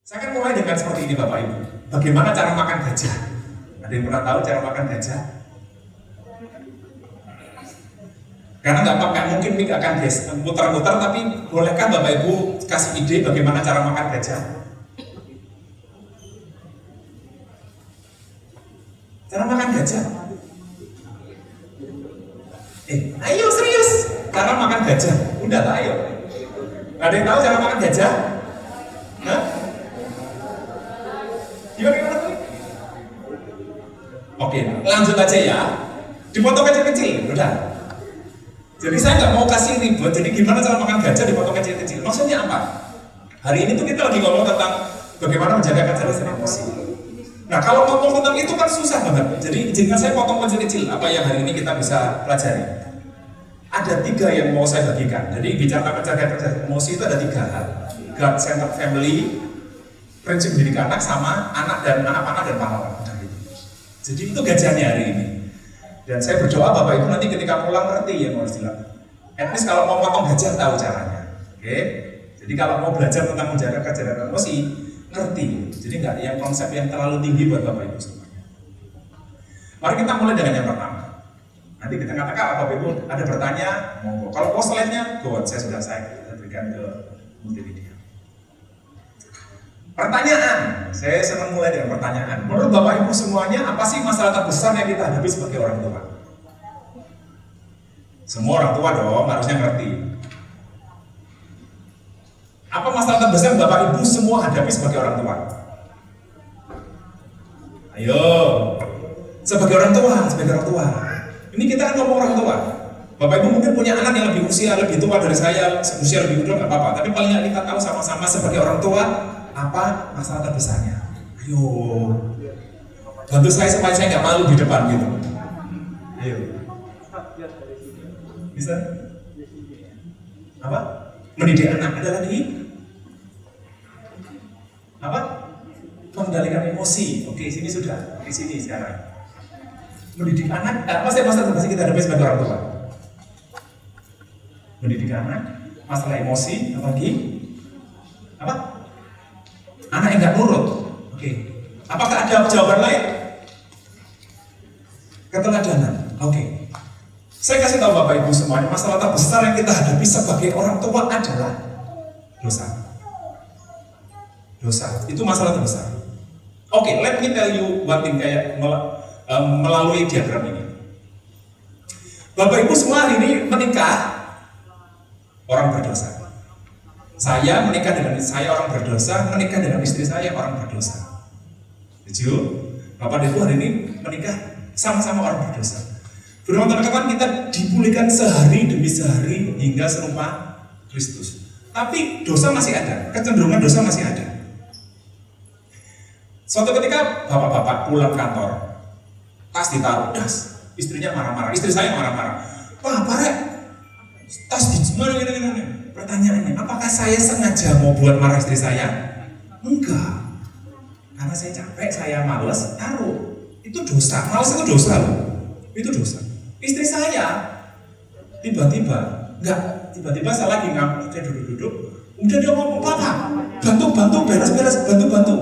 Saya akan mulai dengan seperti ini Bapak Ibu. Bagaimana cara makan gajah? Ada yang pernah tahu cara makan gajah? Karena nggak mungkin ini akan muter-muter, tapi bolehkah Bapak Ibu kasih ide bagaimana cara makan gajah? Cara makan gajah? Ayo serius, cara makan gajah. Udah tak ayo. Ada yang tahu cara makan gajah? Hah? Gimana tuh? Oke, lanjut aja ya. Dipotong kecil-kecil, udah. Jadi saya nggak mau kasih ribet. Jadi gimana cara makan gajah dipotong kecil-kecil? Maksudnya apa? Hari ini tuh kita lagi ngomong tentang bagaimana menjaga kecerdasan emosi. Nah, kalau ngomong tentang itu kan susah banget. Jadi izinkan saya potong kecil-kecil apa yang hari ini kita bisa pelajari. Ada 3 yang mau saya bagikan. Jadi bicara menjaga kecerdasan emosi itu ada 3 hal. God Centered Family, prinsip mendidik anak, sama anak dan anak-anak dan pahlawan. Jadi itu gajahnya hari ini. Dan saya berdoa Bapak Ibu nanti ketika pulang ngerti yang harus dilakukan. At least kalau mau potong gajah tahu caranya. Oke? Jadi kalau mau belajar tentang menjaga kecerdasan emosi, ngerti. Jadi nggak yang konsep yang terlalu tinggi buat Bapak Ibu semuanya. Mari kita mulai dengan yang pertama. Nanti kita katakan Bapak Ibu ada bertanya, monggo. Kalau mau slide-nya, saya berikan ke multimedia. Pertanyaan, saya senang mulai dengan pertanyaan. Menurut Bapak Ibu semuanya, apa sih masalah terbesar yang kita hadapi sebagai orang tua? Semua orang tua dong, harusnya ngerti. Apa masalah terbesar Bapak Ibu semua hadapi sebagai orang tua? Ayo, sebagai orang tua. Ini kita kan ngomong orang tua. Bapak Ibu mungkin punya anak yang usia lebih tua dari saya, usia lebih muda nggak apa-apa. Tapi paling nggak kita tahu sama-sama sebagai orang tua, apa masalah terbesarnya? Ayo, bantu saya supaya saya nggak malu di depan gitu. Ayo, bisa? Apa? Mendidik anak. Ada lagi? Apa? Mengendalikan emosi. Oke, sini sudah. Di sini sekarang. Mendidik anak. Apa sih masalah terbesar kita hadapi sebagai orang tua? Mendidik anak, masalah emosi, apa lagi? Apa? Anak yang nggak nurut. Oke. Apakah ada jawaban lain? Keteladanan. Oke. Saya kasih tahu Bapak Ibu semuanya, masalah terbesar yang kita hadapi sebagai orang tua adalah dosa. Dosa. Itu masalah terbesar. Oke, let me tell you one thing kayak melalui diagram ini. Bapak Ibu semua hari ini menikah orang berdosa. Saya menikah dengan saya orang berdosa, menikah dengan istri saya orang berdosa. Setuju? Bapak dan Ibu hari ini menikah sama-sama orang berdosa. Firman Tuhan katakan kita dipulihkan sehari demi sehari hingga serupa Kristus. Tapi dosa masih ada, kecenderungan dosa masih ada. Suatu ketika bapak-bapak pulang kantor, tas ditaruh, istrinya marah-marah, istri saya marah-marah. Pak Rek, tas di mana ini. Pertanyaannya, apakah saya sengaja mau buat marah istri saya? Enggak. Karena saya capek, saya males, taruh. Itu dosa. Males itu dosa loh. Itu dosa. Istri saya tiba-tiba saya lagi dia duduk-duduk. Udah dia ngomong, "Papa, bantu beres-beres, bantu.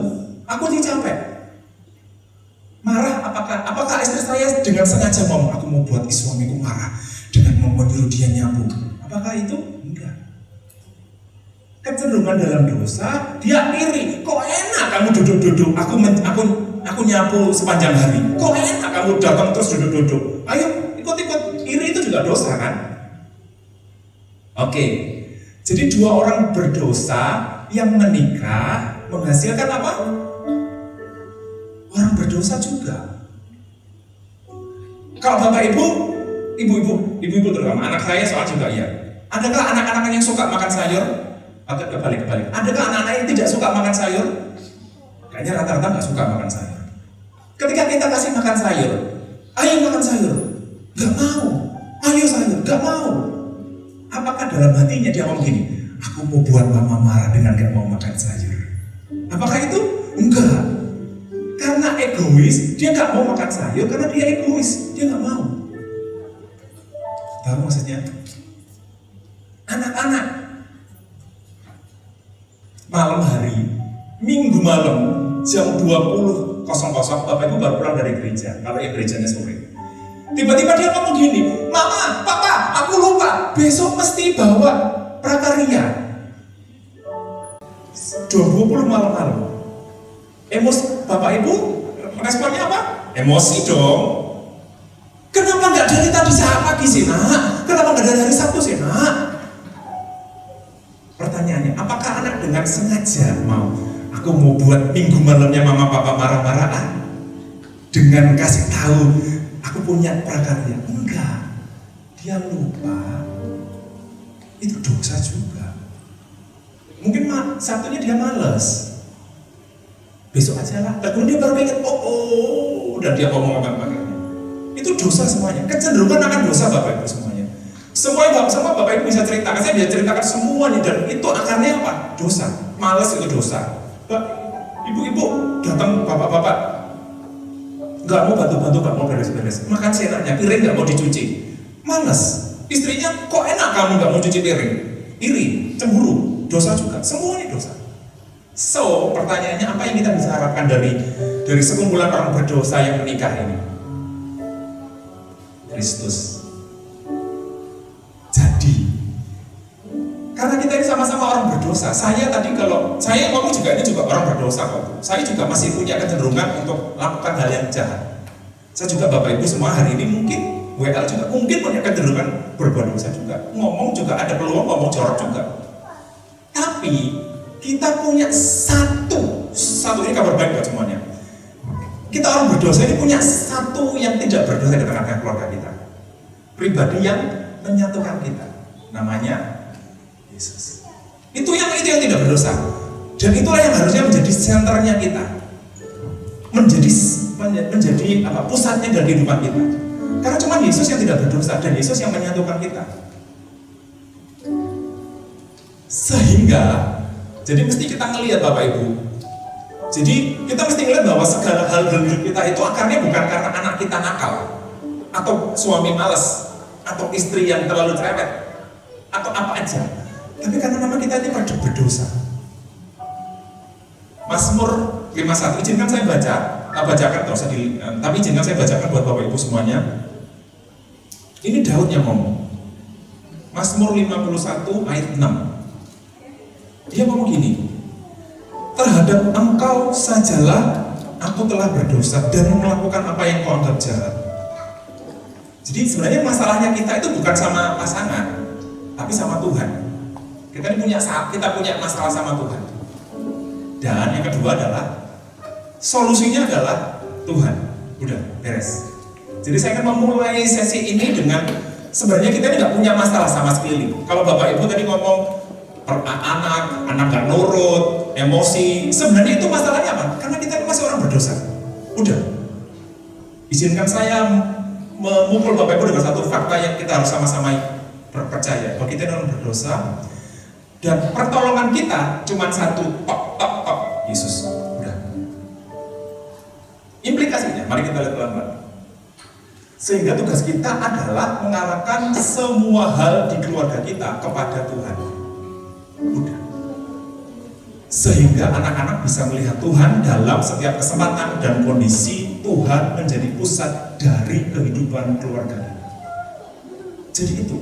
Aku sih capek." Marah, apakah istri saya dengan sengaja ngomong, "Aku mau buat suamiku marah dengan menyuruh dia nyapu." Apakah itu? Enggak. Kecenderungan dalam dosa, dia iri. Kok enak kamu duduk-duduk, aku nyapu sepanjang hari. Kok enak kamu datang terus duduk-duduk. Ayo, ikut-ikut. Iri itu juga dosa kan? Oke. Jadi 2 orang berdosa yang menikah menghasilkan apa? Orang berdosa juga. Kalau Bapak ibu-ibu terutama, anak saya soal juga ya. Adakah anak-anak yang suka makan sayur? Atau kebalik. Adakah anak-anak yang tidak suka makan sayur? Kayaknya rata-rata nggak suka makan sayur. Ketika kita kasih makan sayur, ayo makan sayur, nggak mau. Ayo sayur, nggak mau. Apakah dalam hatinya dia ngomong gini, aku mau buat mama marah dengan nggak mau makan sayur? Apakah itu? Enggak. Karena egois, dia nggak mau makan sayur karena dia egois, dia nggak mau. Tahu maksudnya? Anak-anak malam hari Minggu malam jam 20.00 Bapak Ibu baru pulang dari gereja, kalau yang gerejanya sore. Tiba-tiba dia ngomong gini, Mama, Papa, aku lupa, besok mesti bawa prakarya. Jam 20 malam-malam. Emosi Bapak Ibu, responnya apa? Emosi dong. Kenapa nggak dari tadi saat pagi sih, Nak? Kenapa nggak dari hari Sabtu sih, Nak? Pertanyaannya, apakah anak dengan sengaja aku mau buat minggu malamnya mama papa marah-marah dengan kasih tahu aku punya prakarya? Enggak, dia lupa. Itu dosa juga. Mungkin Sabtunya dia malas, besok aja lah. Kemudian dia baru ingat, dan dia ngomong apa-apa. Itu dosa semuanya. Kecenderungan akan dosa Bapak Ibu semuanya. Semua Bapak Ibu bisa ceritakan, saya bisa ceritakan semuanya, dan itu akarnya apa? Dosa. Malas itu dosa. Ibu-ibu datang, bapak-bapak nggak mau bantu-bantu, nggak mau beres-beres, makan seenaknya, piring nggak mau dicuci, malas. Istrinya, kok enak kamu nggak mau cuci piring? Iri, cemburu, dosa juga. Semua ini dosa. So, pertanyaannya, apa yang kita bisa harapkan dari sekumpulan orang berdosa yang menikah ini? Kristus. Jadi, karena kita ini sama-sama orang berdosa. Saya ngomong juga, ini juga orang berdosa kok. Saya juga masih punya kecenderungan untuk melakukan hal yang jahat. Saya juga Bapak Ibu semua hari ini mungkin WL juga mungkin punya kecenderungan berbuat dosa juga. Ngomong juga ada peluang ngomong jorok juga. Tapi kita punya satu ini kabar baik buat semuanya. Kita orang berdosa ini punya satu yang tidak berdosa di tengah-tengah keluarga kita. Pribadi yang menyatukan kita. Namanya Yesus. Itu yang tidak berdosa. Dan itulah yang harusnya menjadi senternya kita. Menjadi pusatnya dari kehidupan kita. Karena cuma Yesus yang tidak berdosa dan Yesus yang menyatukan kita. Sehingga jadi mesti kita ngelihat Bapak Ibu. Jadi kita mesti ngelihat bahwa segala hal dalam hidup kita itu akarnya bukan karena anak kita nakal, atau suami malas, atau istri yang terlalu cerewet, atau apa aja. Tapi karena nama kita ini berdosa. Mazmur 51, izinkan saya bacakan, tapi izinkan saya bacakan buat Bapak Ibu semuanya. Ini Daud yang ngomong. Mazmur 51 ayat 6. Dia ngomong gini, terhadap engkau sajalah aku telah berdosa dan melakukan apa yang kau anggap jahat. Jadi sebenarnya masalahnya kita itu bukan sama pasangan, tapi sama Tuhan. Kita punya masalah sama Tuhan. Dan yang kedua adalah solusinya adalah Tuhan. Udah beres. Jadi saya akan memulai sesi ini dengan sebenarnya kita ini nggak punya masalah sama sekali. Kalau Bapak Ibu tadi ngomong anak gak nurut, emosi, sebenarnya itu masalahnya apa? Karena kita ini masih orang berdosa. Udah. Izinkan saya memukul Bapak Ibu dengan satu fakta yang kita harus sama-sama percaya bahwa kita orang berdosa dan pertolongan kita cuma satu, tok, Yesus. Udah. Implikasinya, mari kita lihat pelan-pelan. Sehingga tugas kita adalah mengarahkan semua hal di keluarga kita kepada Tuhan. Udah. Sehingga anak-anak bisa melihat Tuhan dalam setiap kesempatan dan kondisi. Tuhan menjadi pusat dari kehidupan keluarga kita. Jadi itu.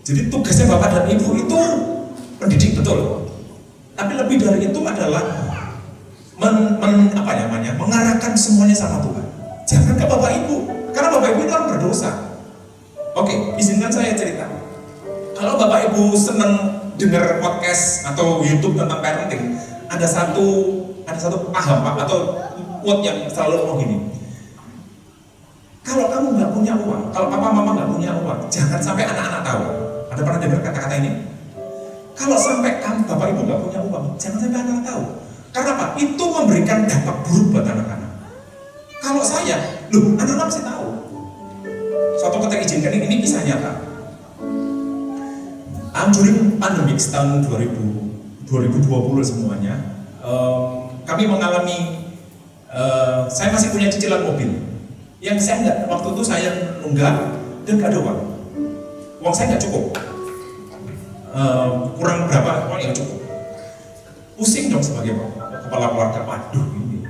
Jadi tugasnya Bapak dan Ibu itu mendidik betul. Tapi lebih dari itu adalah mengarahkan semuanya sama Tuhan. Jangan ke Bapak Ibu, karena Bapak Ibu itu orang berdosa. Oke, izinkan saya cerita. Kalau Bapak Ibu senang dengar podcast atau YouTube tentang parenting, ada satu paham Pak atau quote yang selalu ngomong gini. Kalau kamu nggak punya uang, kalau papa mama nggak punya uang, jangan sampai anak-anak tahu. Ada pernah dengar kata-kata ini? Kalau sampai kamu bapak ibu nggak punya uang, jangan sampai anak-anak tahu. Karena apa? Itu memberikan dampak buruk buat anak-anak. Kalau saya, anak-anak mesti tahu. Suatu ketika izinkan ini kisah nyata. During pandemic tahun 2020 semuanya, kami mengalami, saya masih punya cicilan mobil. Yang saya nggak, waktu itu saya nunggak dan nggak ada uang. Uang saya nggak cukup. Kurang berapa, uang yang cukup. Pusing dong sebagai kepala keluarga, waduh ini.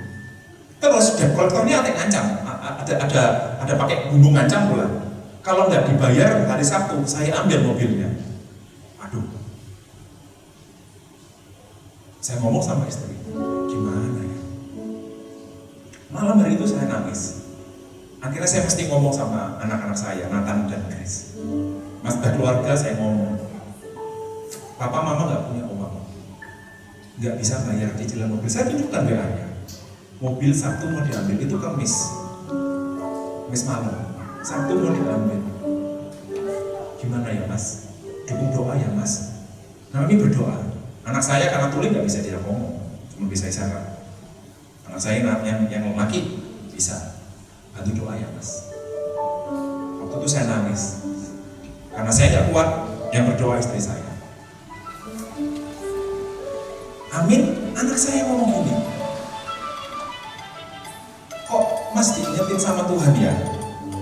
Terus debt collectornya ada ngancam, ada pakai bumbu ngancam pula. Kalau nggak dibayar hari Sabtu, saya ambil mobilnya. Aduh. Saya ngomong sama istri, gimana ya? Malam hari itu saya nangis. Akhirnya saya mesti ngomong sama anak-anak saya, Nathan dan Grace. Mas keluarga saya ngomong, papa mama nggak punya uang, nggak bisa bayar cicilan mobil. Saya tunjukkan WA-nya. Mobil Sabtu mau diambil, itu Kamis malam. Sabtu mau diambil. Gimana ya mas? Dukung doa ya mas. Kami berdoa. Anak saya karena tuli nggak bisa dia ngomong, cuma bisa isyarat. Anak saya yang laki bisa. Bantu doa ya mas. Waktu itu saya nangis karena saya nggak kuat, yang berdoa istri saya. Amin. Anak saya ngomong gini, kok mas diingetin sama Tuhan ya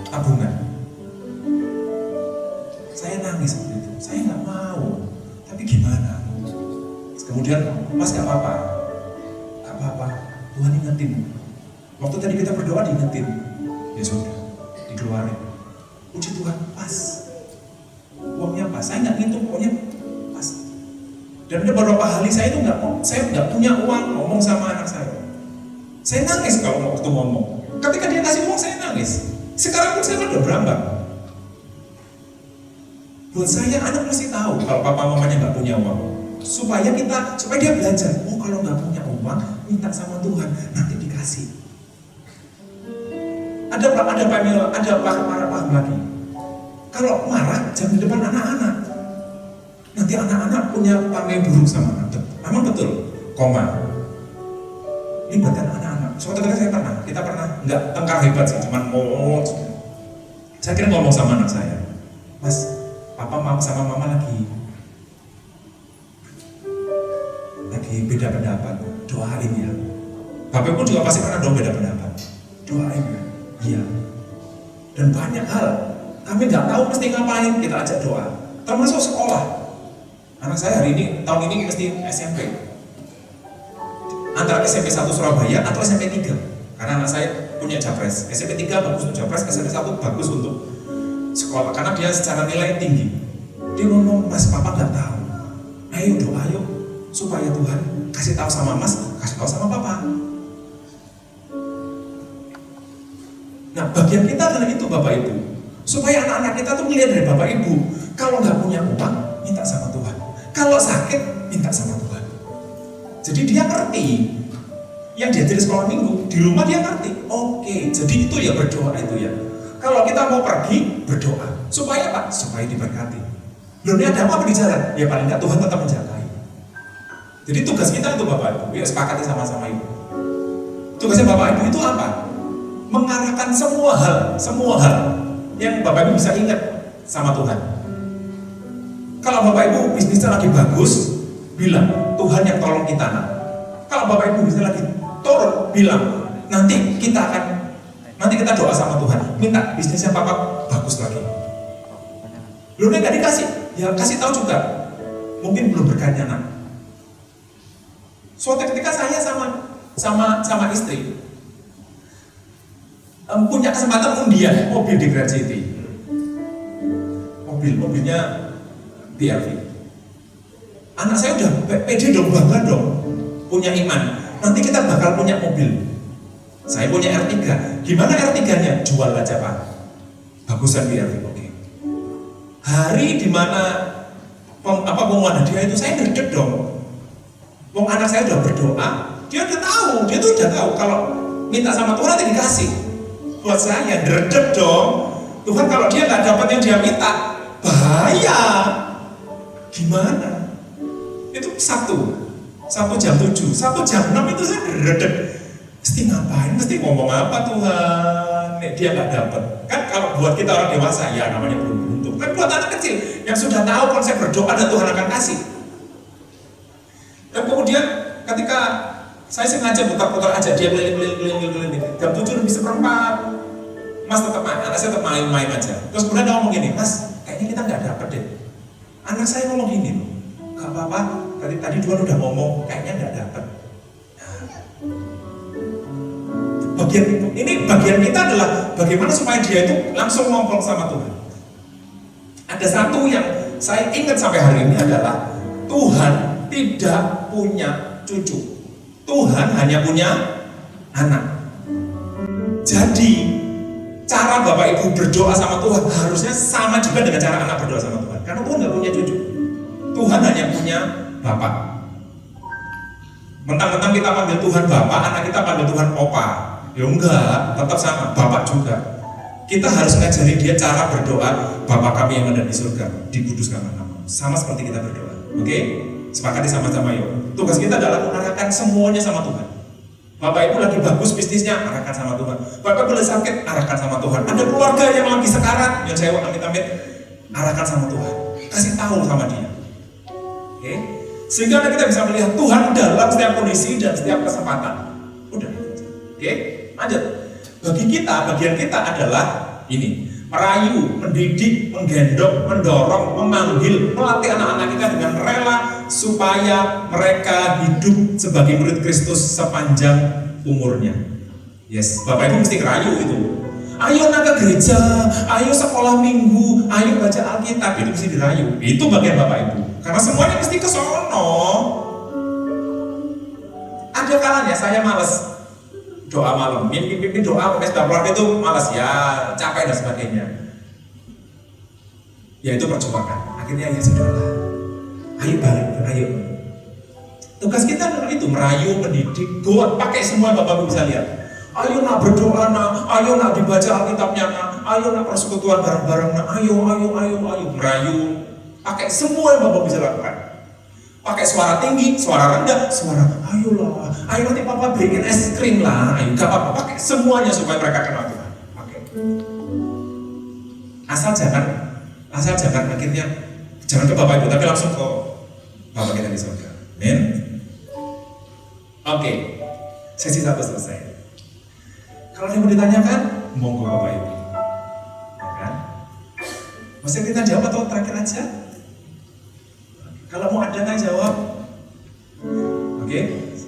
tabungan? Saya nangis waktu itu. Saya nggak mau, tapi gimana? Kemudian mas nggak apa-apa, Tuhan ingetin. Waktu tadi kita berdoa diingetin. Ya sudah, dikeluarin. Puji Tuhan, pas. Uangnya pas. Saya nggak ngitung, pokoknya pas. Dan ada beberapa kali saya nggak punya uang ngomong sama anak saya. Saya nangis kalau waktu ngomong. Ketika dia kasih uang saya nangis. Sekarang pun saya udah berambang. Buat saya anak mesti tahu kalau papa mamanya nggak punya uang. Supaya dia belajar. Oh kalau nggak punya uang, minta sama Tuhan, nanti dikasih. Ada paham lagi. Kalau marah jangan di depan anak-anak. Nanti anak-anak punya pamai buruk sama anak. Memang betul, koma. Libatkan anak-anak. Suatu ketika kita pernah nggak tengkar hebat sih, cuman ngomong. Saya kira ngomong sama anak saya, mas, papa sama mama lagi beda pendapat, doain ya. Bapak pun juga pasti pernah dong beda pendapat, doain ya. Iya. Dan banyak hal kami nggak tahu mesti ngapain, kita ajak doa. Termasuk sekolah. Anak saya hari ini tahun ini mesti SMP. Antara SMP 1 Surabaya atau SMP 3. Karena anak saya punya Japres. SMP 3 bagus untuk Japres, SMP 1 bagus untuk sekolah karena dia secara nilai tinggi. Dia ngomong, mas papa nggak tahu. Ayo doa yuk supaya Tuhan kasih tahu sama mas, kasih tahu sama papa. Nah bagian kita adalah itu Bapak Ibu, supaya anak-anak kita tuh melihat dari Bapak Ibu. Kalau nggak punya uang, minta sama Tuhan. Kalau sakit, minta sama Tuhan. Jadi dia ngerti. Yang diajari sekolah minggu, di rumah dia ngerti. Oke, jadi itu ya berdoa itu ya. Kalau kita mau pergi, berdoa. Supaya apa? Supaya diberkati. Belum ada apa-apa di jalan, ya paling nggak Tuhan tetap menjagai. Jadi tugas kita itu Bapak Ibu, ya sepakati sama-sama Ibu. Tugasnya Bapak Ibu itu apa? Mengarahkan semua hal yang Bapak Ibu bisa ingat sama Tuhan. Kalau Bapak Ibu bisnisnya lagi bagus, bilang Tuhan yang tolong kita nak. Kalau Bapak Ibu bisnisnya lagi turun, bilang nanti kita doa sama Tuhan, minta bisnisnya Papa bagus lagi. Belum nggak dikasih, ya kasih tahu juga. Mungkin belum berkahnya nak. Suatu ketika saya sama istri punya kesempatan undian mobil di Grand City. Mobilnya BRV. Anak saya udah pede dong, bangga dong, punya iman. Nanti kita bakal punya mobil. Saya punya R3. Gimana R3-nya? Jual aja Pak. Bagusan BRV. Oke. Hari dimana pengumuman hadiah itu saya ngedek dong. Wong anak saya udah berdoa, dia udah tahu kalau minta sama Tuhan nanti dikasih. Buat saya ngedek dong. Tuhan kalau dia nggak dapat yang dia minta, bahaya. Gimana? Itu Sabtu jam 7, Sabtu jam 6 itu saya ngedek. Mesti ngapain? Mesti ngomong apa Tuhan? Dia nggak dapat. Kan kalau buat kita orang dewasa, ya namanya belum beruntung. Tapi buat anak kecil yang sudah tahu konsep berdoa dan Tuhan akan kasih. Dan kemudian ketika saya sengaja putar-putar aja dia keliling. Jam 7 lebih seperempat, Mas anak saya tetap main-main aja. Terus kemudian dia ngomong gini, Mas, kayaknya kita nggak dapet deh. Anak saya ngomong gini, nggak apa-apa. Tadi Tuhan udah ngomong, kayaknya nggak dapet. Nah, Bagian kita adalah bagaimana supaya dia itu langsung ngomong sama Tuhan. Ada satu yang saya ingat sampai hari ini adalah Tuhan tidak punya cucu. Tuhan hanya punya anak. Jadi cara Bapak Ibu berdoa sama Tuhan harusnya sama juga dengan cara anak berdoa sama Tuhan. Karena Tuhan nggak punya cucu. Tuhan hanya punya Bapak. Mentang-mentang kita panggil Tuhan Bapak, anak kita panggil Tuhan Opa. Ya enggak, tetap sama, Bapak juga. Kita harus ngajari dia cara berdoa, Bapa kami yang ada di surga, dikuduskanlah namamu. Sama seperti kita berdoa. Oke? Sepakati sama-sama yuk. Tugas kita adalah mengarahkan semuanya sama Tuhan. Bapak Ibu lagi bagus bisnisnya, arahkan sama Tuhan. Bapak boleh sakit, arahkan sama Tuhan. Ada keluarga yang lagi sekarat, yang saya amit-amit, arahkan sama Tuhan. Kasih tahu sama dia. Oke? Sehingga kita bisa melihat Tuhan dalam setiap kondisi dan setiap kesempatan. Udah. Oke? Lanjut. Bagian kita adalah ini, merayu, mendidik, menggendong, mendorong, memanggil, melatih anak-anak kita dengan rela supaya mereka hidup sebagai murid Kristus sepanjang umurnya. Yes, Bapak Ibu mesti ngerayu itu. Ayo nak ke gereja, ayo sekolah minggu, ayo baca Alkitab, itu mesti dirayu. Itu bagian Bapak Ibu. Karena semuanya mesti ke sono. Ada kalanya saya malas doa malam, mimpi doa pesta keluarga itu malas ya, capek dan sebagainya. Ya itu perjuangan. Akhirnya ya sudahlah. Ayo balik, ayo. Tugas kita adalah itu, merayu, mendidik, buat pakai semua Bapak Ibu bisa lihat. Ayo nak berdoa nak, ayo nak dibaca Alkitabnya nak, ayo nak persekutuan bareng-bareng nak, ayo, merayu. Pakai semua yang Bapak bisa lakukan. Pakai suara tinggi, suara rendah, suara ayolah, ayo nanti papa bikin es krim lah, ayo gak apa-apa, pakai semuanya supaya mereka kenal Tuhan. Pakai. Asal jangan akhirnya jangan ke Bapak Ibu, tapi langsung ke Bapak kita di surga. Amin. Oke, sesi 1 selesai. Kalau ada yang mau ditanyakan, monggo Bapak Ibu. Ya kan? Masih kita jawab atau terakhir aja? Kalau mau ada tanya jawab, oke.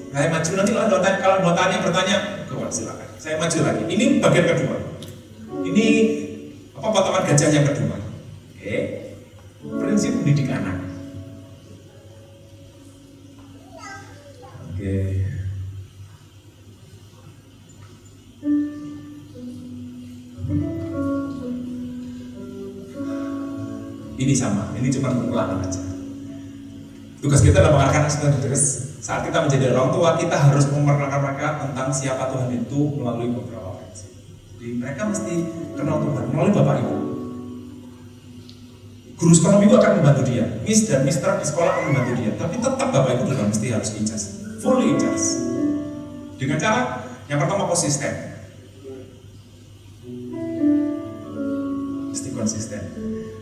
Saya maju nanti kalau mau bertanya, silakan. Saya maju lagi. Ini bagian kedua. Ini potongan gajah yang kedua. Oke. Prinsip mendidik anak. Oke. Ini sama. Ini cuma pengulangan aja. Tugas kita adalah mengarahkan saat kita menjadi orang tua, kita harus memperkenalkan mereka tentang siapa Tuhan itu melalui beberapa prinsip. Jadi mereka mesti kenal Tuhan melalui Bapak Ibu. Guru sekolah minggu akan membantu dia, Miss dan Mister di sekolah akan membantu dia, tapi tetap Bapak Ibu juga mesti harus ijaz, fully ijaz. Dengan cara yang pertama konsisten. Mesti konsisten.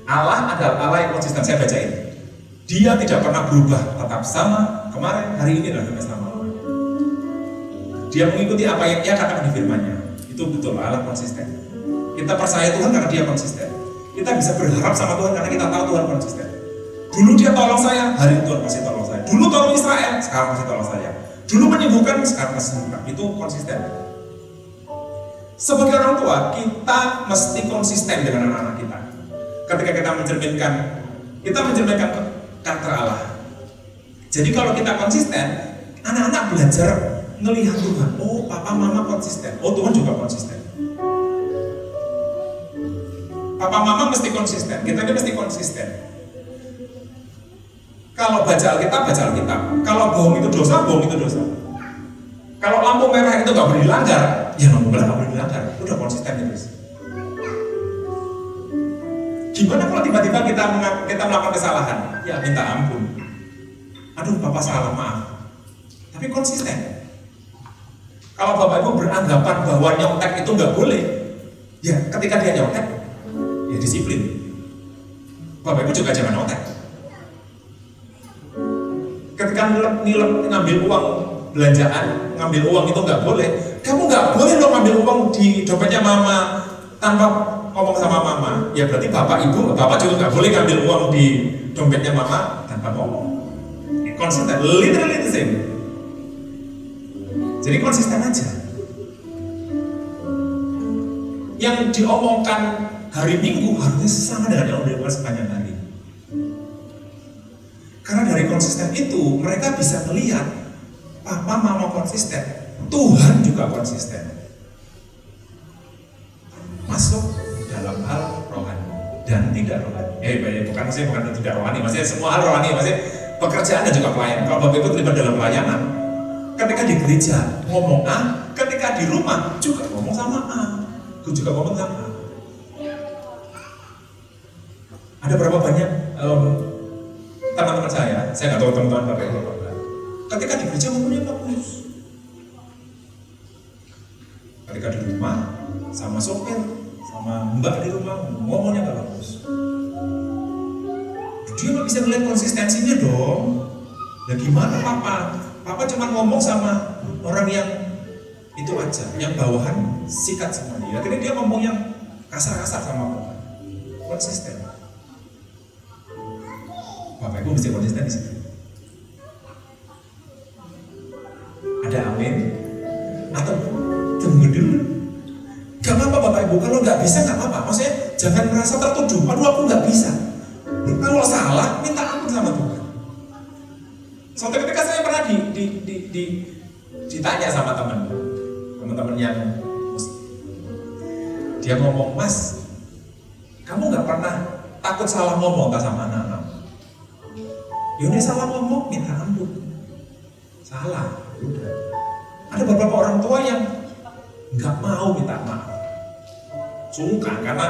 Allah adalah Allah yang konsisten, saya bacain. Dia tidak pernah berubah, tetap sama kemarin, hari ini dan sampai selama-lamanya. Dia mengikuti apa yang Ia katakan di firman-Nya. Itu betul, Allah konsisten. Kita percaya Tuhan karena Dia konsisten. Kita bisa berharap sama Tuhan karena kita tahu Tuhan konsisten. Dulu Dia tolong saya, hari ini Tuhan masih tolong saya. Dulu tolong Israel, sekarang masih tolong saya. Dulu menyembuhkan, sekarang masih menyembuhkan. Itu konsisten. Sebagai orang tua, kita mesti konsisten dengan anak-anak kita. Ketika kita mencerminkan karakter Allah. Jadi kalau kita konsisten, anak-anak belajar melihat Tuhan. Oh, papa mama konsisten. Oh, Tuhan juga konsisten. Papa mama mesti konsisten. Kita ini mesti konsisten. Kalau baca Alkitab, baca Alkitab. Kalau bohong itu dosa, bohong itu dosa. Kalau lampu merah itu nggak boleh dilanggar, ya lampu merah nggak boleh dilanggar. Udah konsisten terus. Gimana kalau tiba-tiba kita melakukan kesalahan? Ya minta ampun. Aduh, papa salah, maaf. Tapi konsisten. Kalau Bapak Ibu beranggapan bahwa nyontek itu nggak boleh, ya ketika dia nyontek, ya disiplin. Bapak Ibu juga jangan nyontek. Ketika ngambil uang belanjaan, ngambil uang itu nggak boleh. Kamu nggak boleh loh ngambil uang di dompetnya mama tanpa ngomong sama mama. Ya berarti bapak juga nggak boleh ngambil uang di dompetnya mama tanpa ngomong. Konsisten, literally the same. Jadi konsisten aja. Yang diomongkan hari Minggu harusnya sama dengan yang diomongkan sepanjang hari. Karena dari konsisten itu mereka bisa melihat papa mama konsisten, Tuhan juga konsisten. Masuk dalam hal rohani dan tidak rohani. Bukan tidak rohani, maksudnya semua hal rohani, maksudnya pekerjaan dan juga pelayanan. Kalau Bapak Ibu terlibat dalam pelayanan, ketika di gereja ngomong A, ketika di rumah juga ngomong sama A, aku juga ngomong sama A. Ada berapa banyak teman-teman saya nggak tahu teman-teman Bapak Ibu, ketika di gereja ngomongnya bagus, ketika di rumah sama sopir, sama mbak di rumah ngomongnya nggak bagus. Dia nggak bisa melihat konsistensinya dong. Dan gimana papa? Papa cuma ngomong sama orang yang itu aja, yang bawahan sikat sama dia. Akhirnya dia ngomong yang kasar-kasar sama papa. Konsisten. Bapak Ibu mesti konsisten di situ. Ada amin? Atau tunggu dulu? Gak apa-apa Bapak Ibu, kalau nggak bisa nggak apa-apa. Maksudnya jangan merasa tertuduh. Aduh aku nggak bisa. Kalau salah minta ampun sama Tuhan. Suatu ketika saya pernah ditanya sama teman-teman yang muslim. Dia ngomong, Mas, kamu nggak pernah takut salah ngomong tak sama anak-anak? Yaudah salah ngomong, minta ampun. Salah, udah. Ada beberapa orang tua yang nggak mau minta maaf, sungkan karena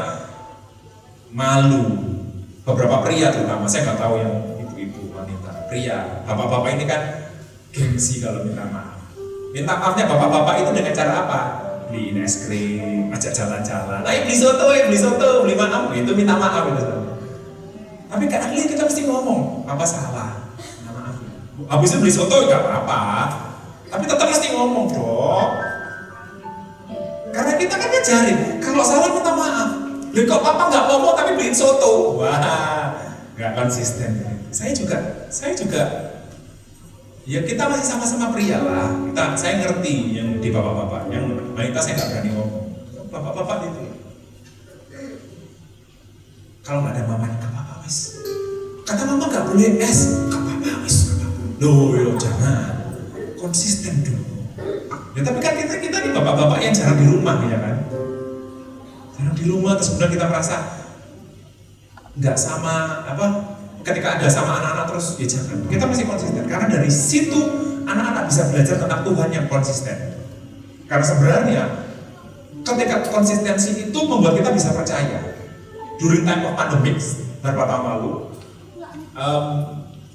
malu. Beberapa pria terutama, saya nggak tahu yang ibu-ibu wanita, pria, bapak-bapak ini kan gengsi kalau minta maaf. Minta maafnya bapak-bapak itu dengan cara apa? Beliin es krim, ajak jalan-jalan, ayo beli soto, beli maaf, itu minta maaf itu. Tapi kan akhirnya kita mesti ngomong, apa salah? Minta maaf. Habis itu beli soto nggak apa-apa, tapi tetap mesti ngomong dong. Karena kita kan ngajarin, kalau salah minta maaf. Loh kok papa nggak ngomong tapi beliin soto? Wah, nggak konsisten. Saya juga, ya kita masih sama-sama pria lah. Saya ngerti yang di bapak-bapak, yang wanita saya nggak berani ngomong. Bapak-bapak itu, kalau nggak ada mamanya, nggak apa-apa wis. Kata mama nggak boleh es, nggak apa-apa wis. Loh, jangan konsisten dulu. Ya tapi kan kita nih bapak-bapak yang jarang di rumah ya kan. Di rumah terus kemudian kita merasa nggak sama ketika ada sama anak-anak terus ya jangan, kita masih konsisten karena dari situ anak-anak bisa belajar tentang Tuhan yang konsisten. Karena sebenarnya ketika konsistensi itu membuat kita bisa percaya. During time of pandemic beberapa tahun lalu,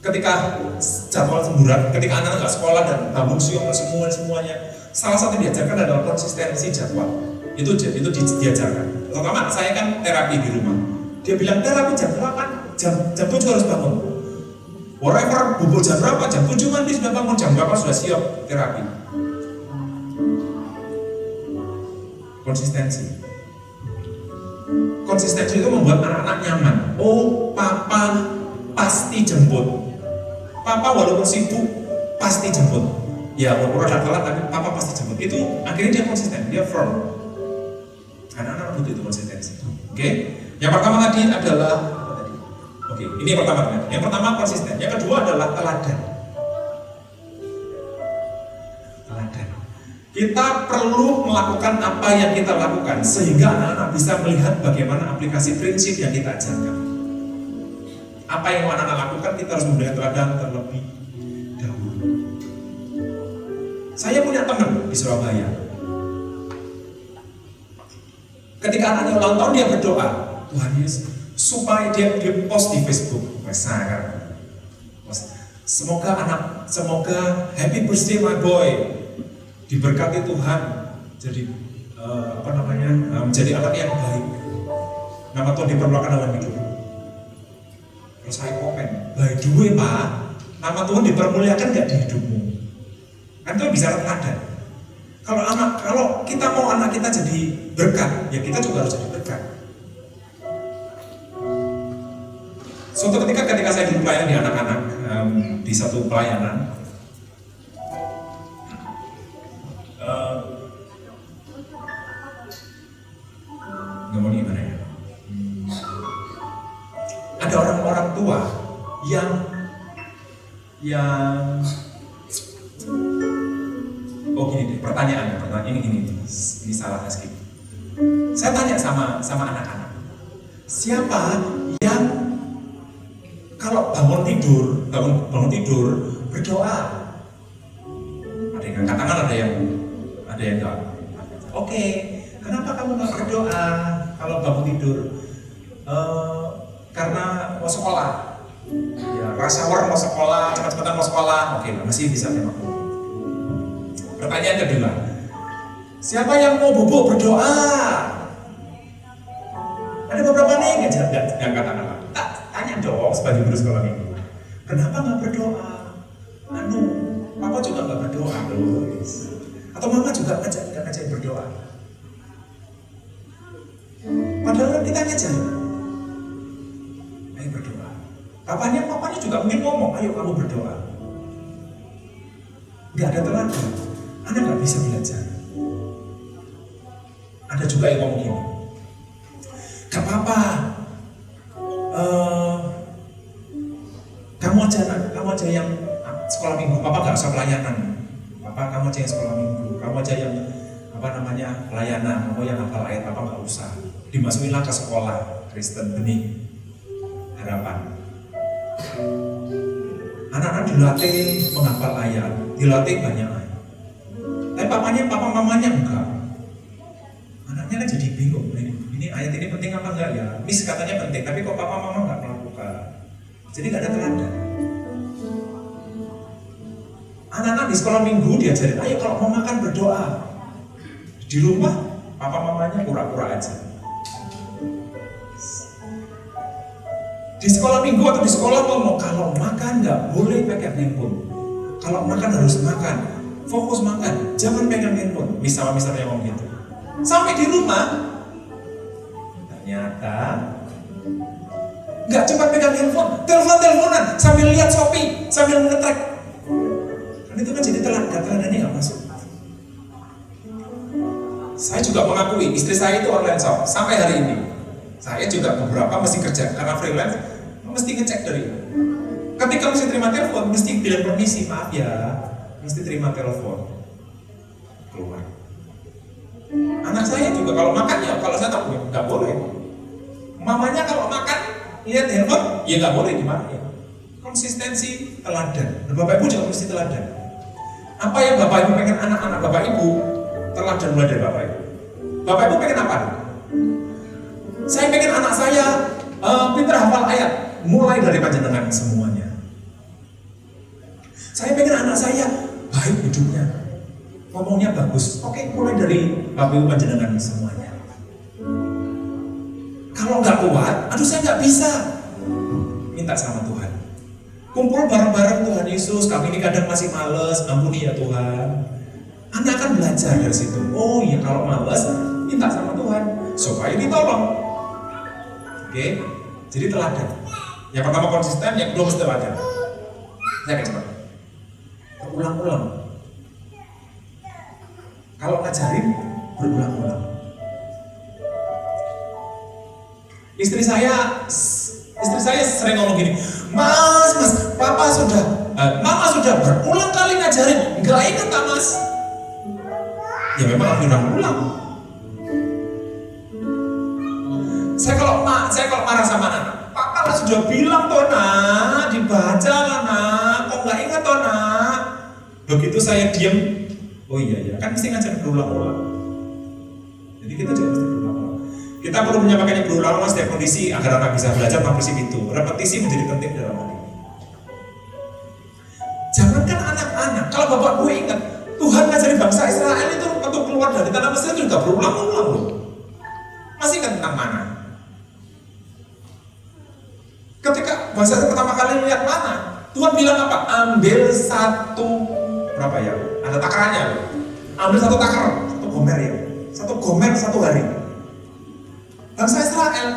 ketika jadwal semburan, ketika anak-anak nggak sekolah dan tabung siung semuanya, salah satu yang diajarkan adalah konsistensi jadwal. Itu diajarkan. Terutama saya kan terapi di rumah. Dia bilang terapi jam 8, jam 7 harus bangun. Whatever, bubur jam berapa, jam 7 mandi sudah bangun, jam berapa sudah siap terapi. Konsistensi itu membuat anak-anak nyaman. Oh, papa pasti jemput. Papa walaupun sibuk pasti jemput. Ya, walaupun ada telat tapi papa pasti jemput. Itu akhirnya dia konsisten, dia firm. Anak-anak butuh itu konsistensi. Oke? Yang pertama tadi adalah ini yang pertama. Yang pertama konsisten. Yang kedua adalah teladan. Kita perlu melakukan apa yang kita lakukan sehingga anak-anak bisa melihat bagaimana aplikasi prinsip yang kita ajarkan. Apa yang anak-anak lakukan kita harus memberikan teladan terlebih dahulu. Saya punya teman di Surabaya. Ketika anaknya ulang tahun dia berdoa, Tuhan Yesus, supaya dia post di Facebook, semoga happy birthday my boy, diberkati Tuhan, jadi menjadi anak yang baik, nama Tuhan dipermuliakan dalam hidup. Terus saya komen, by the way Pak, nama Tuhan dipermuliakan nggak di hidupmu? Kan itu bisa teladan. Kalau kita mau anak kita jadi berkat, ya kita juga harus jadi berkat. Suatu ketika saya dulu pelayanan di anak-anak di satu pelayanan, ngomong gimana ya? Ada orang-orang tua yang oh gini deh, pertanyaan ini salah sedikit. Saya tanya sama anak-anak, siapa yang kalau bangun tidur berdoa? Ada yang angkat tangan, ada yang enggak. Oke, kenapa kamu nggak berdoa kalau bangun tidur? Karena mau sekolah. Ya, rush hour mau sekolah, cepat-cepatan mau sekolah. Oke, masih bisa memang. Pertanyaan kedua, siapa yang mau bubuk berdoa? Ada beberapa nih yang angkat tangan. Tanya dong sebagai guru sekolah minggu. Kenapa nggak berdoa? Papa juga nggak berdoa guys. Atau mama juga ngajak berdoa. Padahal kita ngajak. Ayo berdoa. Papanya juga mungkin ngomong, ayo kamu berdoa. Nggak ada teladan. Anak nggak bisa belajar. Ada juga yang ngomong gini. Gak apa-apa. Kamu aja yang sekolah minggu. Papa nggak usah pelayanan. Papa kamu aja yang sekolah minggu. Kamu aja yang pelayanan. Kamu yang hafal ayat. Papa nggak usah. Dimasukinlah ke sekolah Kristen Benih Harapan. Anak-anak dilatih menghafal ayat, dilatih banyak ayat. Tapi papa mamanya enggak. Anaknya kan jadi bingung. Ini ayat ini penting apa enggak ya? Miss katanya penting, tapi kok papa mama enggak melakukan. Jadi enggak ada teladan. Anak-anak di sekolah minggu diajarin, ayo kalau mau makan berdoa. Di rumah papa mamanya pura-pura aja. Di sekolah minggu atau di sekolah ngomong, kalau makan nggak boleh pegang handphone. Kalau makan harus makan, fokus makan, jangan pegang handphone. Misalnya ngomong gitu. Sampai di rumah, ternyata nggak cepat pegang handphone, teleponan sambil lihat Shopee, sambil ngetrek. Kan itu kan jadi teladannya nggak masuk. Saya juga mengakui istri saya itu online shop sampai hari ini. Saya juga beberapa mesti kerja karena freelance, mesti ngecek dari ketika mesti terima telepon, mesti bilang permisi, maaf ya, mesti terima telepon keluar. Anak saya juga kalau makan ya, kalau saya tahu nggak boleh. Mamanya kalau makan lihat handphone, ya nggak boleh, gimana ya? Konsistensi teladan. Dan Bapak Ibu juga mesti teladan. Apa yang Bapak Ibu pengen anak-anak Bapak Ibu teladan mulai dari Bapak Ibu. Bapak Ibu pengen apa? Saya pengen anak saya pintar hafal ayat, mulai dari panjenengan semuanya. Saya pengen anak saya baik hidupnya, ngomongnya bagus. Oke, mulai dari Bapak Ibu panjenengan semuanya. Kalau nggak kuat, aduh saya nggak bisa. Minta sama Tuhan. Kumpul bareng-bareng Tuhan Yesus. Kami ini kadang masih males, ampuni ya Tuhan. Anak akan belajar dari situ. Oh iya, kalau males, minta sama Tuhan supaya ditolong. Oke, jadi teladan. Yang pertama konsisten, yang kedua mesti teladan. Saya akan cepat. Berulang-ulang. Kalau ngajarin, berulang-ulang. Istri saya sering ngomong gini, Mas, Mama sudah berulang kali ngajarin, nggak ingat tak Mas? Ya memang harus ulang-ulang. Saya kalau marah sama anak, Papa sudah bilang toh nak, dibaca lah nak, kok nggak ingat toh nak? Begitu saya diam, oh iya kan mesti ngajar berulang-ulang. Jadi kita juga mesti berulang-ulang. Kita perlu menyampaikannya berulang-ulang setiap kondisi agar anak bisa belajar tanpa prinsip itu. Repetisi menjadi penting dalam hal ini. Jangankan anak-anak, kalau Bapak Ibu ingat, Tuhan ngajarin bangsa Israel itu untuk keluar dari tanah Mesir itu juga berulang-ulang loh. Masih ingat tentang mana? Ketika bangsa Israel pertama kali melihat mana, Tuhan bilang apa? Ambil satu, berapa ya? Ada takarannya loh. Ambil satu takar, satu gomer ya. Satu gomer satu hari. Bangsa Israel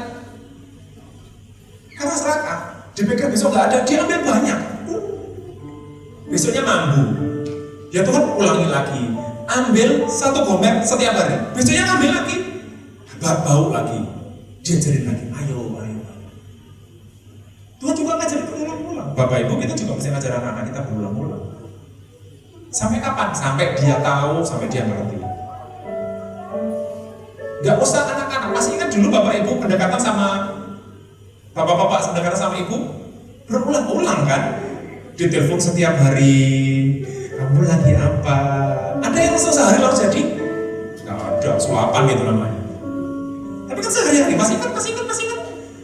karena serakah, dipikir besok nggak ada, dia ambil banyak. Besoknya mampu. Ya Tuhan ulangi lagi, ambil satu gomer setiap hari. Besoknya ambil lagi, bau lagi, diajarin lagi, ayo. Tuhan juga ngajarin berulang-ulang. Bapak Ibu kita juga mesti ngajarin anak-anak kita berulang-ulang. Sampai kapan? Sampai dia tahu, sampai dia ngerti. Gak usah anak-anak, masih ingat dulu Bapak Ibu pendekatan sama Bapak-bapak pendekatan sama Ibu berulang-ulang kan? Ditelepon setiap hari, kamu lagi apa? Ada yang sehari lalu jadi? Gak ada, suapan gitu namanya. Tapi kan sehari-hari, masih ingat.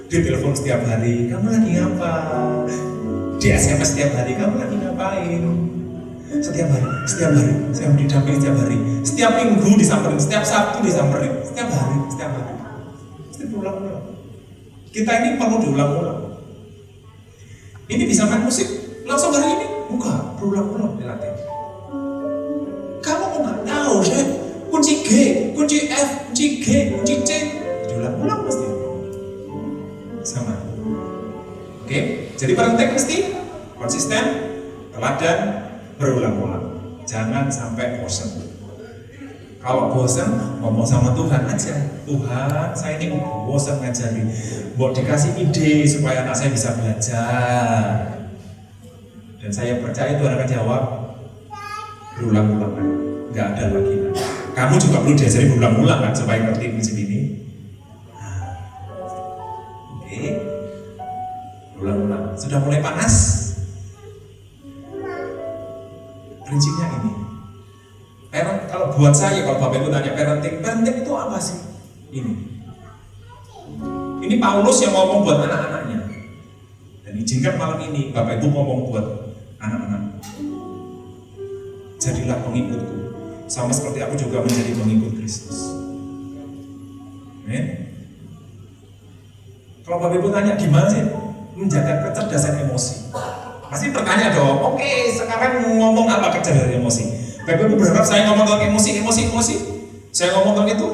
Ditelepon setiap hari, kamu lagi apa? Di SMS setiap hari, kamu lagi ngapain? Setiap hari, saya didampingi setiap hari. Setiap minggu disamperin, setiap Sabtu disamperin, setiap hari. Mesti berulang-ulang. Kita ini perlu diulang-ulang. Ini bisa main musik, langsung hari ini buka, berulang-ulang dilatih. Kamu kok nggak tahu sih? Kunci G, kunci F, kunci G, kunci C, diulang-ulang pasti. Sama. Oke, jadi parenting mesti konsisten, teladan, berulang-ulang. Jangan sampai bosan. Kalau bosan, ngomong sama Tuhan aja. Tuhan, saya ini bosan ngajarin. Buat dikasih ide supaya anak saya bisa belajar. Dan saya percaya Tuhan akan jawab. Berulang-ulang kan, nggak ada lagi. Kamu juga perlu diajari berulang-ulang kan supaya ngerti prinsip ini. Ulang-ulang. Sudah mulai panas? Prinsipnya ini. Kalau buat saya, kalau Bapak Ibu tanya parenting itu apa sih? Ini Paulus yang ngomong buat anak-anaknya. Dan izinkan malam ini Bapak Ibu ngomong buat anak-anak. Jadilah pengikutku, sama seperti aku juga menjadi pengikut Kristus. Amin. Kalau Bapak Ibu tanya gimana sih menjaga kecerdasan emosi? Pasti bertanya dong, oke, sekarang ngomong apa kecerdasan emosi? Bapak Ibu berharap saya ngomong tentang emosi? Saya ngomong tentang itu?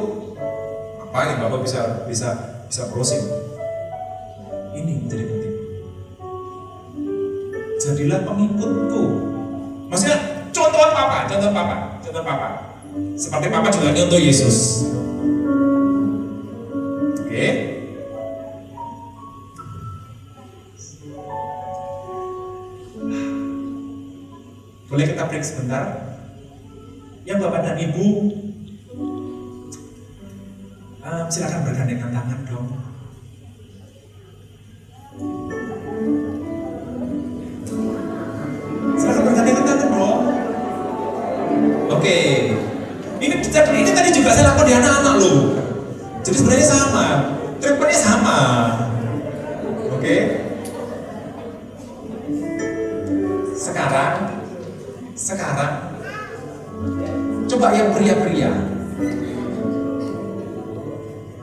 Apa yang Bapak bisa browsing? Ini menjadi penting. Jadilah pengikutku. Maksudnya contoh papa. Seperti papa juga nyontoh Yesus. Oke? Boleh kita break sebentar? Yang Bapak dan Ibu silakan bergandengan tangan dong. Silakan bergandengan tangan dong. Oke. Ini tadi juga saya lakukan di anak-anak loh. Jadi sebenarnya sama, treatmentnya sama. Oke. Sekarang coba yang pria-pria.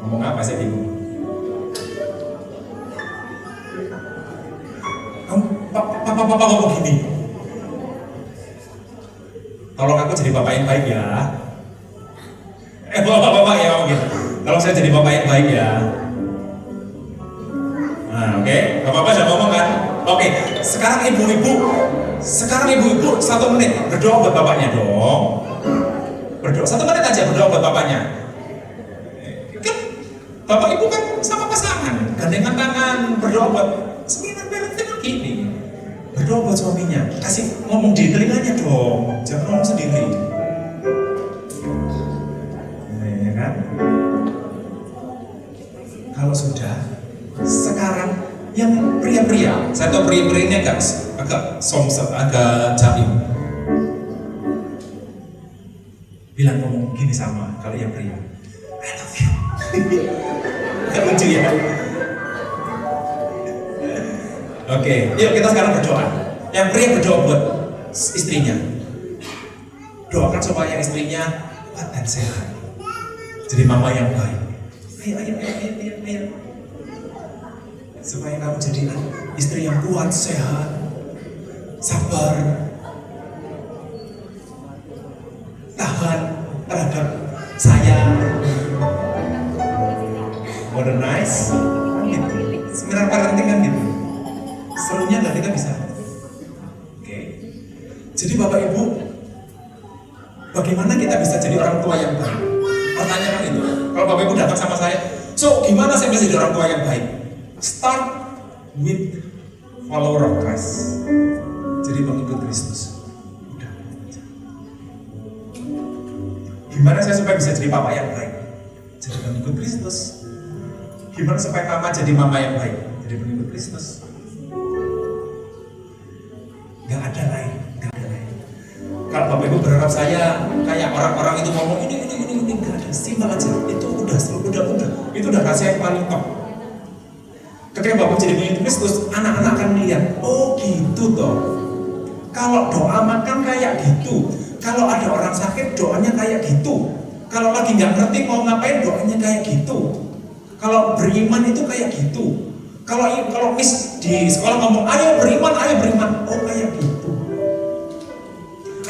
Ngomong apa sih bingung? Papa ngomong gini. Tolong aku jadi bapak yang baik ya. Bapak ya ngomong gitu. Tolong saya jadi bapak yang baik ya. Nah, oke. Bapak jangan ngomong kan? Oke. Sekarang ibu-ibu 1 menit berdoa buat bapaknya dong. Berdoa 1 menit aja berdoa buat bapaknya. Kan bapak ibu kan sama pasangan, gandengan tangan berdoa buat seminar parenting gini. Berdoa buat suaminya, kasih ngomong di telinganya dong, jangan ngomong sendiri. Ya kan? Kalau sudah, sekarang yang pria-pria, saya tahu pria-pria ini agak jaim. Bilang ngomong gini sama kalau yang pria, I love you. Gak lucu ya? Oke, yuk kita sekarang berdoa. Yang pria berdoa buat istrinya. Doakan supaya istrinya kuat dan sehat. Jadi mama yang baik. Ayo. Supaya kamu jadi istri yang kuat, sehat, sabar, tahan terhadap saya. Modernize, gitu. Seminar parenting kan gitu. Serunya adalah kita bisa. Oke. Jadi Bapak Ibu, bagaimana kita bisa jadi orang tua yang baik? pertanyaan itu. Kalau Bapak Ibu datang sama saya, so gimana saya bisa jadi orang tua yang baik? Start with follower of Christ. Jadi pengikut Kristus. Udah. Gimana saya supaya bisa jadi papa yang baik? Jadi pengikut Kristus. Gimana supaya mama jadi mama yang baik? Jadi pengikut Kristus. Gak ada lain. Kalau Bapak Ibu berharap saya kayak orang-orang itu ngomong ini gak ada, simpel aja. Itu udah. Itu udah rahasia yang paling top. Ketika Bapak jadi pengikut Kristus, anak-anak akan melihat, oh gitu toh. Kalau doa makan kayak gitu. Kalau ada orang sakit doanya kayak gitu. Kalau lagi nggak ngerti mau ngapain doanya kayak gitu. Kalau beriman itu kayak gitu. Kalau Miss di sekolah ngomong ayo beriman, oh kayak gitu.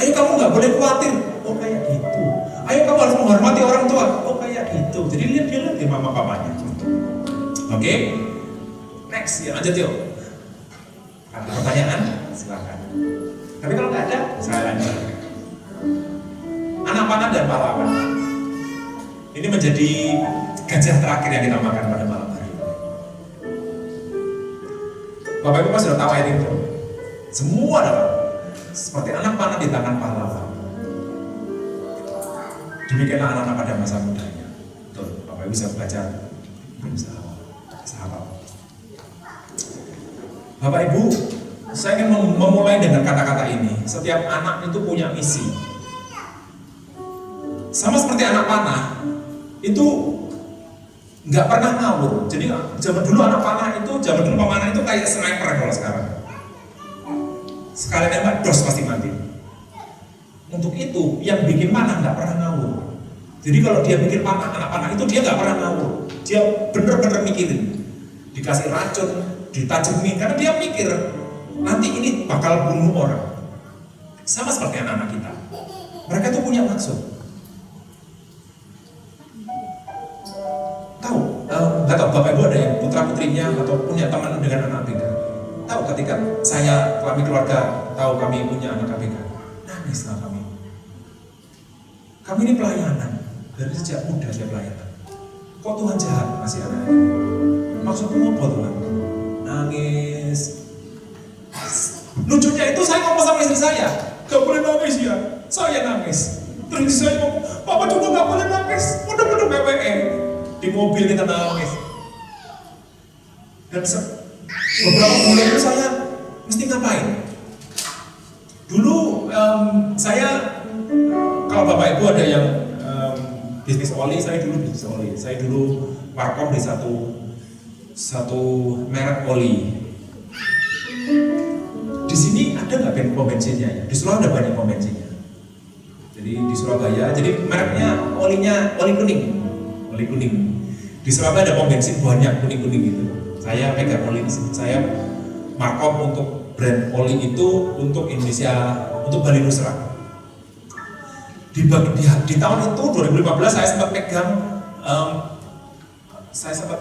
Ayo kamu nggak boleh khawatir, oh kayak gitu. Ayo kamu harus menghormati orang tua, oh kayak gitu. Jadi lihat di mama papanya. Oke? Next, ya lanjut yuk. Ada pertanyaan? Silakan. Tapi kalau nggak ada, saya lanjut. Anak panah dan pahlawan. Ini menjadi gajah terakhir yang kita makan pada malam hari ini. Bapak Ibu sudah tahu ayat itu. Semua adalah seperti anak panah di tangan pahlawan. Demikianlah anak-anak pada masa mudanya. Betul, Bapak Ibu bisa belajar. Sahabat. Bapak Ibu, saya ingin memulai dengan kata-kata ini. Setiap anak itu punya misi. Sama seperti anak panah, itu nggak pernah ngawur. Jadi zaman dulu anak panah itu, zaman dulu pemanah itu kayak sniper kalau sekarang. Sekali nembak, dos pasti mati. Untuk itu, yang bikin panah nggak pernah ngawur. Jadi kalau dia bikin panah, anak panah itu dia nggak pernah ngawur. Dia bener-bener mikirin. Dikasih racun, ditajemin, karena dia mikir nanti ini bakal bunuh orang. Sama seperti anak-anak kita. Mereka tuh punya maksud. Nggak tahu Bapak Ibu ada yang putra putrinya atau punya teman dengan anak ABK. Tahu ketika kami keluarga tahu kami punya anak ABK, nangis lah kami. Kami ini pelayanan dari sejak muda saya pelayanan. Kok Tuhan jahat masih anak ini? Maksudmu apa Tuhan? Nangis. Lucunya itu saya ngomong sama istri saya, gak boleh nangis ya. Saya nangis. Terus istri saya ngomong, Papa juga gak boleh nangis. Udah BPM. Di mobil kita nangis. Dan beberapa bulan itu saya mesti ngapain? Dulu saya, kalau Bapak Ibu ada yang bisnis oli, saya dulu bisnis oli. Saya dulu parkom di satu merek oli. Di sini ada nggak pom bensinnya ya? Di Surabaya ada banyak pom bensinnya. Jadi di Surabaya, jadi mereknya oli kuning. Di Surabaya ada pom bensin banyak kuning gitu. Saya pegang oli di sini. Saya markup untuk brand oli itu untuk Indonesia, untuk Bali Nusra. Di tahun itu 2015 saya sempat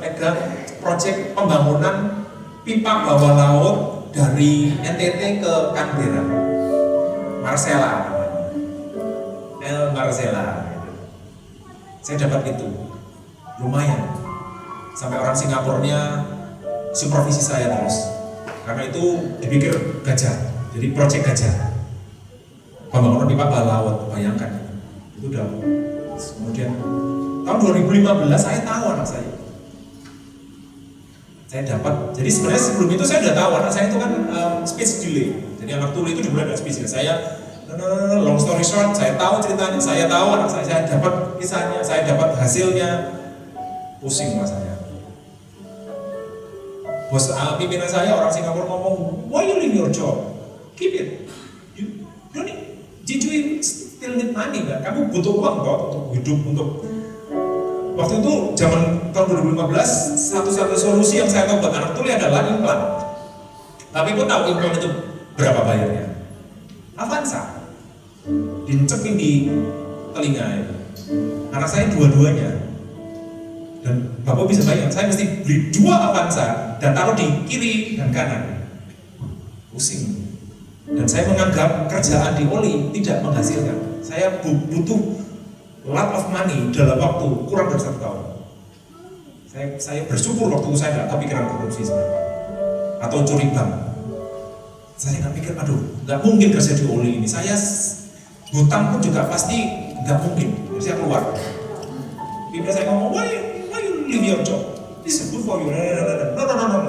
pegang proyek pembangunan pipa bawah laut dari NTT ke Canberra, Marcella namanya, Marcella. Saya dapat itu, lumayan. Sampai orang Singapurnya supervisi saya terus, karena itu dipikir gajah, jadi proyek gajah. Pembangunan pipa bawah laut, bayangkan. Itu udah, kemudian tahun 2015 saya tahu anak saya dapat, jadi sebenarnya sebelum itu saya udah tahu anak saya itu kan speech delay, jadi anak tuli itu dimulai dari speech delay. Saya long story short, saya tahu ceritanya, saya tahu anak saya dapat kisahnya, saya dapat hasilnya, pusing rasanya. Bos pimpinan saya orang Singapura ngomong, why you leave your job? Keep it. You don't need, did you still need money kan? Kamu butuh uang kok untuk hidup, untuk waktu itu zaman tahun 2015, satu-satu solusi yang saya tahu buat anak tuli adalah implan. Tapi aku tahu implan itu berapa bayarnya? Avanza, dincekin di telinga itu. Anak saya dua-duanya. Dan Bapak bisa bayangkan, saya mesti beli 2 Avanza dan taruh di kiri dan kanan. Pusing. Dan saya menganggap kerjaan di oli tidak menghasilkan. Saya butuh lot of money dalam waktu kurang dari 1 tahun. Saya bersyukur waktu saya nggak kepikiran korupsi sebenarnya atau curi bank. Saya nggak pikir, aduh, nggak mungkin kerja di oli ini. Saya hutang pun juga pasti nggak mungkin. Jadi saya keluar. Pimpinan saya ngomong, why you leave your job? This is good for you. No,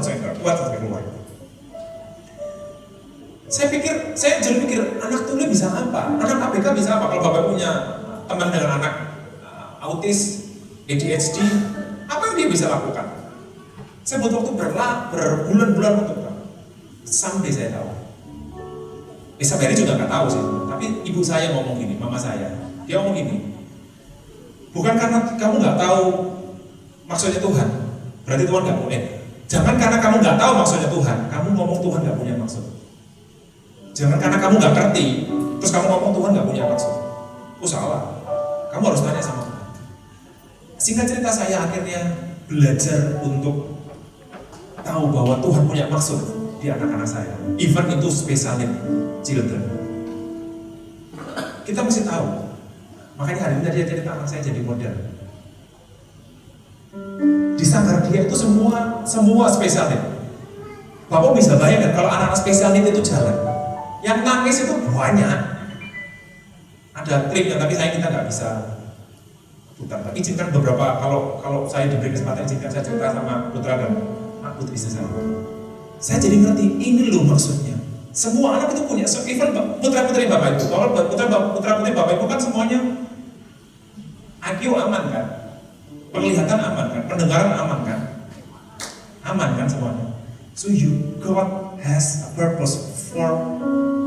saya nggak kuat, saya keluar. Saya jadi pikir, anak tuli bisa apa? Anak ABK bisa apa? Kalau bapak punya teman dengan anak autis, ADHD, apa yang dia bisa lakukan? Saya butuh waktu berbulan-bulan untuk tahu. Sampai saya tahu. Sampai ini juga nggak tahu sih. Tapi ibu saya ngomong gini, mama saya, dia ngomong gini. Bukan karena kamu nggak tahu maksudnya Tuhan, berarti Tuhan nggak boleh. Jangan karena kamu nggak tahu maksudnya Tuhan, kamu ngomong Tuhan nggak punya maksud. Jangan karena kamu nggak ngerti, terus kamu ngomong Tuhan nggak punya maksud. Oh salah. Kamu harus tanya sama Tuhan. Singkat cerita, saya akhirnya belajar untuk tahu bahwa Tuhan punya maksud di anak-anak saya, even itu special need children. Kita mesti tahu. Makanya hari ini dia cerita anak saya jadi model. Di sanggar dia itu semua special need. Bapak bisa bayangkan kalau anak-anak special need itu jalan, yang nangis itu banyak. Ada triknya, tapi kita nggak bisa putar. Tapi izinkan beberapa, kalau saya diberi kesempatan, izinkan saya cerita sama putra dan putri saya. Saya jadi ngerti, ini loh maksudnya. Semua anak itu punya, even putra-putri bapak ibu. Kalau putra-putri bapak ibu kan semuanya IQ aman kan, penglihatan aman kan, pendengaran aman kan, semuanya. So God has a purpose for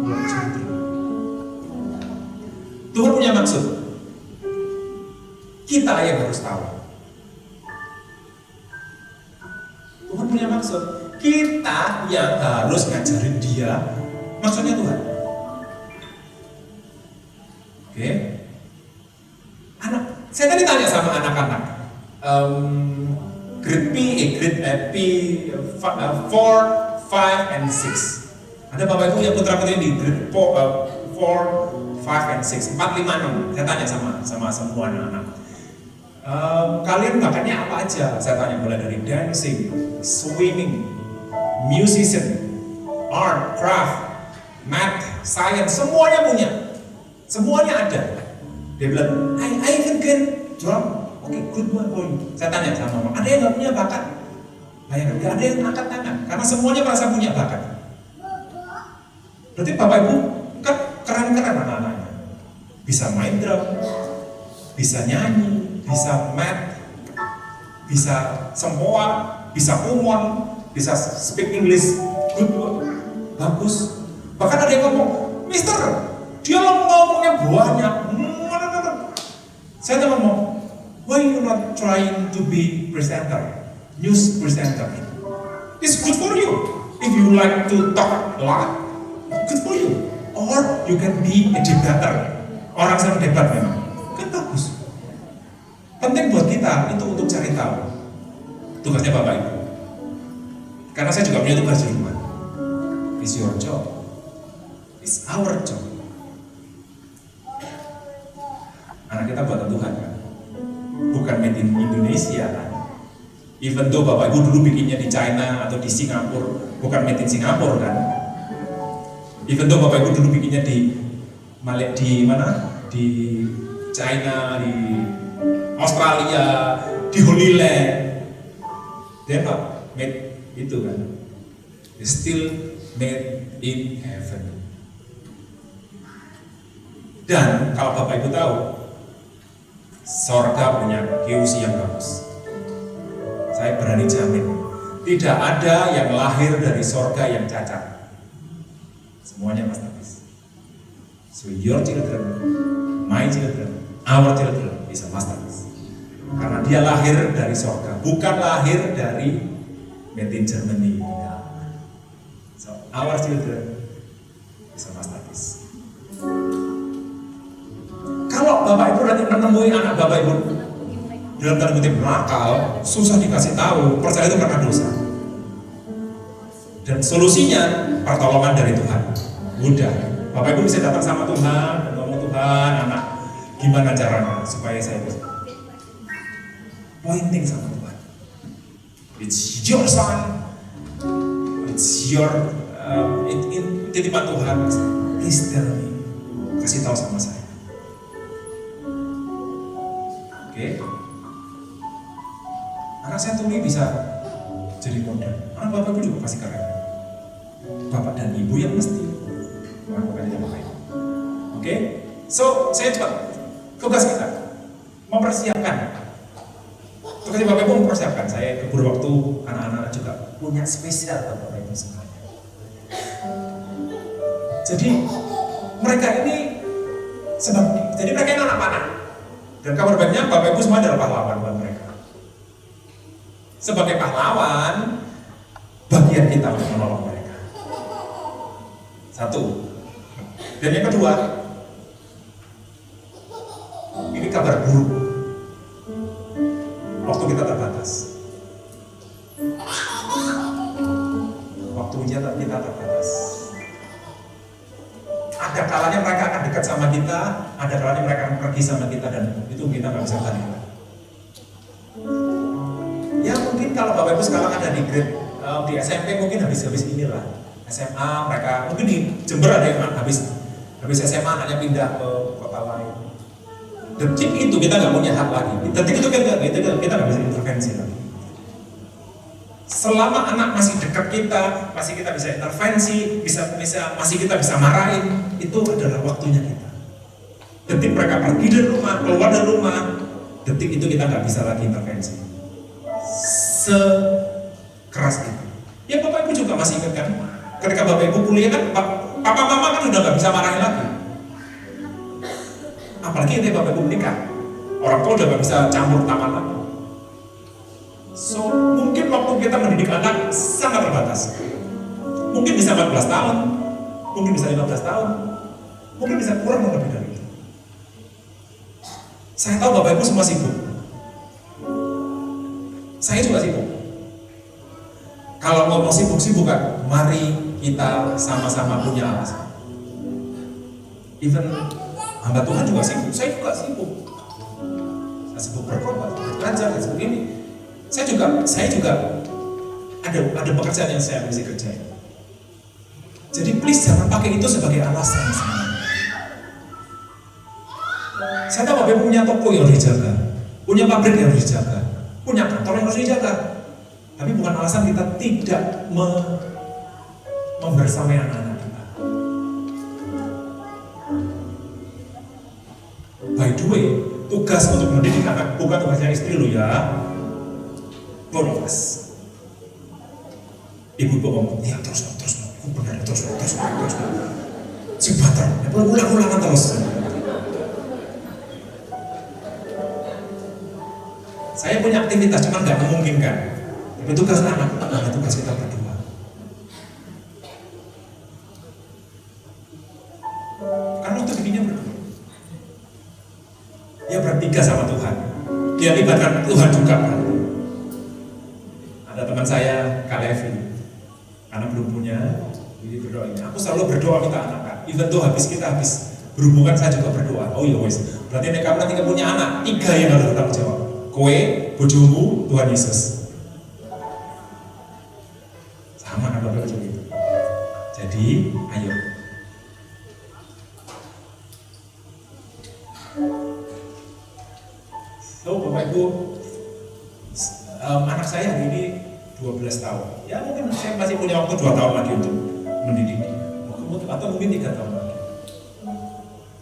your children. Tuhan punya maksud. Kita yang harus tahu. Tuhan punya maksud. Kita yang harus ngajarin dia maksudnya Tuhan. Oke? Saya tadi tanya sama anak-anak, grade P, 4, 5, and 6. Ada bapak ibu yang putra-putri di grade 4, 5, and 6, 4, 5, 6. Saya tanya sama semua anak-anak. Kalian bakatnya apa aja? Saya tanya, mulai dari dancing, swimming, musician, art, craft, math, science, semuanya punya. Semuanya ada. Dia bilang, I even can drum. Oke, good one for you. Saya tanya sama mama, ada yang nggak punya bakat? Bayangkan, nggak ada yang angkat tangan, karena semuanya merasa punya bakat. Berarti bapak ibu kan keren-keren anak-anaknya. Bisa main drum, bisa nyanyi, bisa math, bisa sempoa, bisa kumon, bisa speak English, good one, bagus. Bahkan ada yang ngomong, Mister, dia ngomongnya banyak. Saya tuh ngomong, why you not trying to be presenter, news presenter? It's good for you. If you like to talk a lot, good for you. Or you can be a debater. Orang senang debat memang, kan bagus. Penting buat kita itu untuk cari tahu. Tugasnya Bapak Ibu. Karena saya juga punya tugas di rumah. It's your job. It's our job. Anak kita buatan Tuhan kan, bukan made in Indonesia kan. Even though Bapak Ibu dulu bikinnya di China atau di Singapura, bukan made in Singapura kan. Even though Bapak Ibu dulu bikinnya di mana? Di China, di Australia, di Holy Land, they're not made itu kan. They're still made in heaven. Dan kalau Bapak Ibu tahu, sorga punya QC yang bagus. Saya berani jamin, tidak ada yang lahir dari sorga yang cacat. Semuanya masterpiece. So your children, my children, our children is a masterpiece. Karena dia lahir dari sorga, bukan lahir dari made in Germany. So our children is a masterpiece. Kalau Bapak Ibu nanti menemui anak Bapak Ibu dalam tanda kutip nakal, susah dikasih tahu, percaya itu karena dosa. Dan solusinya pertolongan dari Tuhan. Udah, Bapak Ibu bisa datang sama Tuhan dan ngomong, Tuhan, anak Gimana caranya supaya saya bisa pointing sama Tuhan? It's your son, it's your titipan Tuhan. Please tell me, kasih tahu sama saya. Oke? Anak saya Tuli bisa jadi model. Anak bapak ibu juga pasti keren. Bapak dan ibu yang mesti melakukan yang baik. Oke? So, saya coba tugas kita mempersiapkan. Tugas bapak ibu mempersiapkan. Saya keburu waktu anak-anak juga punya spesial buat bapak ibu semuanya. Jadi mereka ini anak panah. Dan kabar baiknya bapak ibu semua adalah pahlawan buat mereka. Sebagai pahlawan, bagian kita untuk menolong mereka. Satu. Dan yang kedua, ini kabar buruk. Waktu kita terbatas. Waktunya kita terbatas. Ada kalanya mereka akan dekat sama kita, ada kalanya mereka akan pergi sama kita, dan itu kita nggak bisa tahan. Ya mungkin kalau Bapak Ibu sekarang ada di grade di SMP mungkin habis inilah SMA mereka mungkin di Jember ada yang habis SMA anaknya pindah ke kota lain. Detik itu kita nggak punya hak lagi. Detik itu kita nggak bisa intervensi lagi. Selama anak masih dekat kita, masih kita bisa intervensi, masih kita bisa marahin, itu adalah waktunya kita. Detik mereka pergi dari rumah, keluar dari rumah, detik itu kita nggak bisa lagi intervensi. Sekeras itu. Ya Bapak Ibu juga masih ingat kan? Ketika Bapak Ibu kuliah kan, Papa Mama kan udah nggak bisa marahin lagi. Apalagi ketika Bapak Ibu menikah, orang tua udah nggak bisa campur tangan lagi. So, mungkin waktu kita mendidik anak sangat terbatas. Mungkin bisa 14 tahun, mungkin bisa 15 tahun, mungkin bisa kurang lebih dari itu. Saya tahu Bapak Ibu semua sibuk. Saya juga sibuk. Kalau ngomong sibuk-sibuk kan, mari kita sama-sama punya alasan. Even hamba Tuhan juga sibuk, saya juga sibuk. Saya sibuk berkorban, belajar, dan sebagainya. Saya juga ada pekerjaan yang saya mesti kerjain. Jadi please jangan pakai itu sebagai alasan. Saya tahu Bapak Ibu punya toko yang harus dijaga, punya pabrik yang harus dijaga, punya kantor yang harus dijaga. Tapi bukan alasan kita tidak membersamai anak-anak kita. By the way, tugas untuk mendidik anak bukan tugasnya istri lo ya. Both of us. Ibu ngomong, ya terus, benar terus. Si bater, ulang-ulangan terus. Saya punya aktivitas, cuma nggak memungkinkan. Tapi tugas anak, tugas kita berdua. Karena untuk dirinya berdua. Dia bertiga sama Tuhan. Dia libatkan Tuhan juga. Ada teman saya, Kak Levi, anak belum punya, jadi berdoa. Aku selalu berdoa minta anak, Kak. Even tuh habis berhubungan, saya juga berdoa. Oh iya wes, berarti kamu nanti punya anak, 3 yang harus bertanggung jawab. Kowe, bojomu, Tuhan Yesus. Sama anak Bapak juga gitu. Jadi, ayo. So, Bapak Ibu, anak saya hari ini 12 tahun. Ya mungkin saya masih punya waktu 2 tahun lagi untuk mendidik dia. Atau mungkin 3 tahun lagi.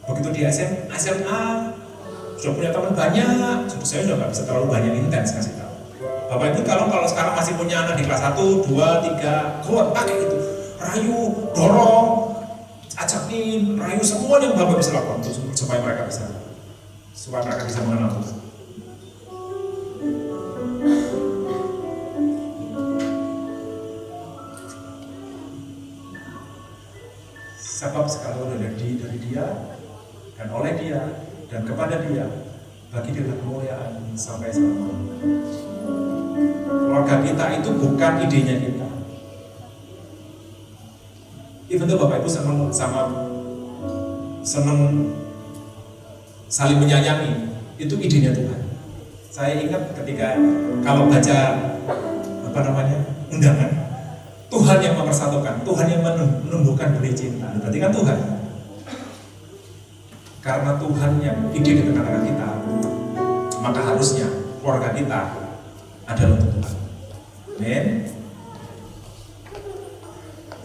Begitu di SMA sudah punya teman banyak, saya sudah nggak bisa terlalu banyak intens kasih tahu. Bapak Ibu kalau sekarang masih punya anak di kelas 1, 2, 3, kuat pakai itu. Rayu, dorong, ajakin, rayu semua yang Bapak bisa lakukan supaya mereka bisa mengenal Tuhan. Sebab segala dari dia dan oleh dia dan kepada dia bagi dia kemuliaan sampai selama-lamanya. Keluarga kita itu bukan idenya kita. Even though Bapak Ibu senang saling menyayangi, itu idenya Tuhan. Saya ingat ketika kalau baca undangan, Tuhan yang mempersatukan, Tuhan yang menumbuhkan benih cinta. Berarti kan Tuhan. Karena Tuhan yang ide di tengah-tengah kita, maka harusnya keluarga kita adalah untuk Tuhan. Amin.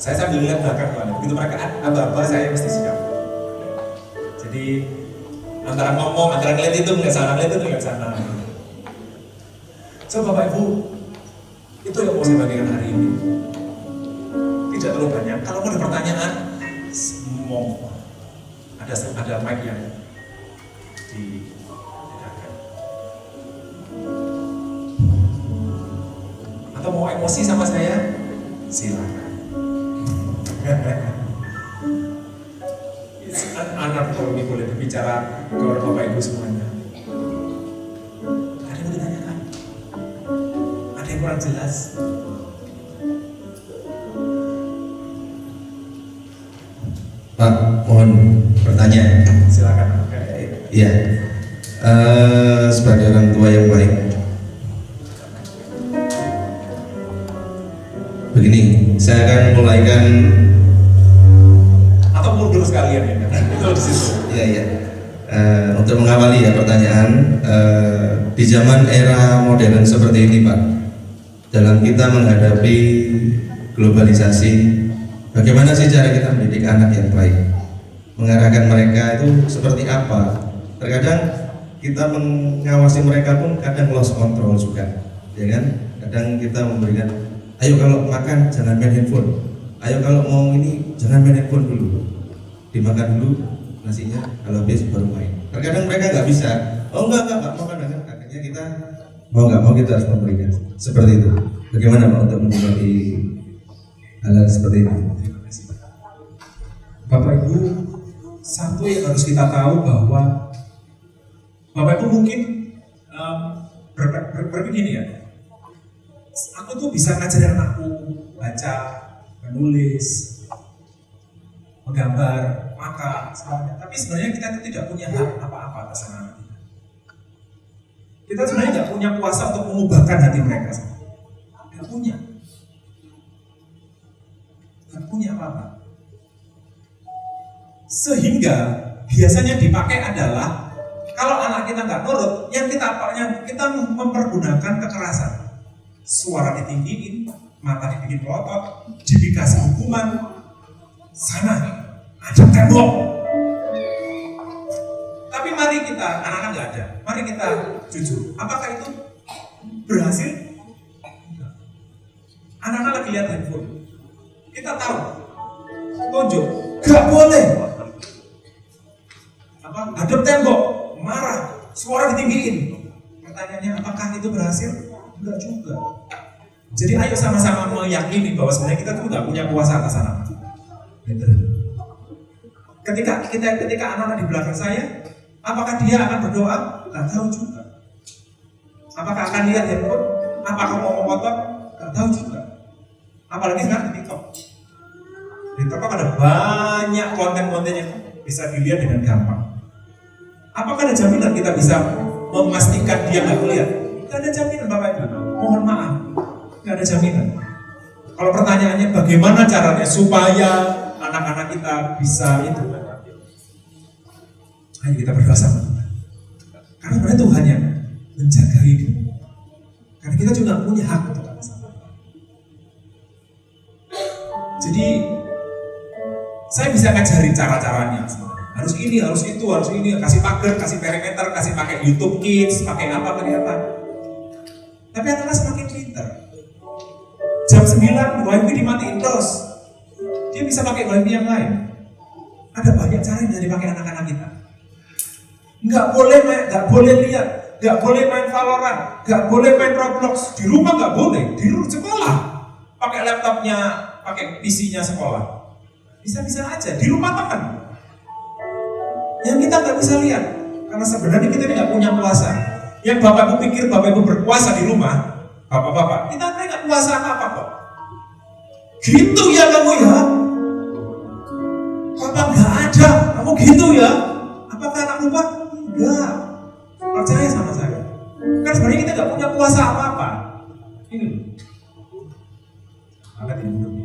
Saya sambil lihat belakang Tuhan, begitu mereka aba-aba saya mesti siap. Jadi antara ngomong, antara ngeliat itu nggak sana, ngeliat itu nggak sana. So Bapak Ibu, itu yang mau saya bagikan hari ini. Tidak terlalu banyak. Kalau mau ada pertanyaan, mau ada mic yang dibedakan. Atau mau emosi sama saya, silakan. Anak kami boleh berbicara ke Bapak Ibu semuanya. Ada yang mau ditanyakan? Ada yang kurang jelas? Pak, mohon bertanya. Silakan. Iya. Sebagai orang tua yang baik, begini, saya akan mulaikan atau mundur sekalian ya, itu di situ. Iya. Untuk mengawali ya pertanyaan, di zaman era modern seperti ini Pak, dalam kita menghadapi globalisasi, bagaimana sih cara kita mendidik anak yang baik? Mengarahkan mereka itu seperti apa? Terkadang kita mengawasi mereka pun kadang lost control juga, ya kan? Kadang kita memberikan, ayo kalau makan jangan main handphone, ayo kalau mau ini jangan main handphone dulu, dimakan dulu nasinya, kalau habis baru main. Terkadang mereka nggak bisa, oh enggak makan, akhirnya kita mau nggak mau kita harus memberikan seperti itu. Bagaimana Pak untuk menyikapi hal seperti itu? Bapak Ibu, satu yang harus kita tahu bahwa Bapak Ibu mungkin begini ya, aku tuh bisa ngajarin anakku baca, menulis, menggambar, makan, semuanya. Tapi sebenarnya kita itu tidak punya hak apa-apa atas anak kita. Kita sebenarnya tidak punya kuasa untuk mengubahkan hati mereka. Tidak punya apa-apa. Sehingga biasanya dipakai adalah kalau anak kita nggak nurut, yang kita mempergunakan kekerasan. Suara ditinggiin, mata dibikin melotot, dikasih hukuman. Sana, ada tembok. Tapi mari kita, anak-anak nggak ada. Mari kita jujur. Apakah itu berhasil? Anak-anak lagi lihat handphone. Kita tahu, tunjuk, nggak boleh. Hadap tembok, marah, suara ditinggiin. Pertanyaannya, apakah itu berhasil? Enggak juga. Jadi ayo sama-sama meyakini bahwa sebenarnya kita tuh nggak punya kuasa atas anak. Ketika anak-anak di belakang saya, apakah dia akan berdoa? Nggak tahu juga. Apakah akan lihat handphone? Apakah mau memotong? Nggak tahu juga. Apalagi sekarang di TikTok. Di TikTok ada banyak konten-konten yang bisa dilihat dengan gampang. Apakah ada jaminan kita bisa memastikan dia nggak melihat? Tidak ada jaminan Bapak Ibu. Mohon maaf, tidak ada jaminan. Kalau pertanyaannya bagaimana caranya supaya anak-anak kita bisa itu? Ayo kita berdoa sama Tuhan. Karena sebenarnya Tuhan yang menjaga hidup. Karena kita juga punya hak untuk sama. Jadi saya bisa ngajarin cara-caranya. Harus ini, harus itu, harus ini, kasih pagar, kasih perimeter, kasih pakai YouTube Kids, pakai apa. Tapi anak-anak semakin pintar. Jam 9 WiFi dimatiin terus. Dia bisa pakai WiFi yang lain. Ada banyak cara yang bisa dipakai anak-anak kita. Nggak boleh lihat, nggak boleh main Valorant, nggak boleh main Roblox. Di rumah nggak boleh, di sekolah. Pakai laptopnya, pakai PC-nya sekolah. Bisa-bisa aja, di rumah teman. Yang kita nggak bisa lihat, karena sebenarnya kita tidak punya kuasa. Yang Bapak Ibu pikir Bapak Ibu berkuasa di rumah, Bapak-bapak, kita nggak kuasa apa-apa kok. Gitu ya kamu ya? Papa nggak ada, kamu gitu ya? Apakah anak lupa? Enggak, percaya sama saya. Kan sebenarnya kita nggak punya kuasa apa-apa. Ini loh. Angkat ini dulu.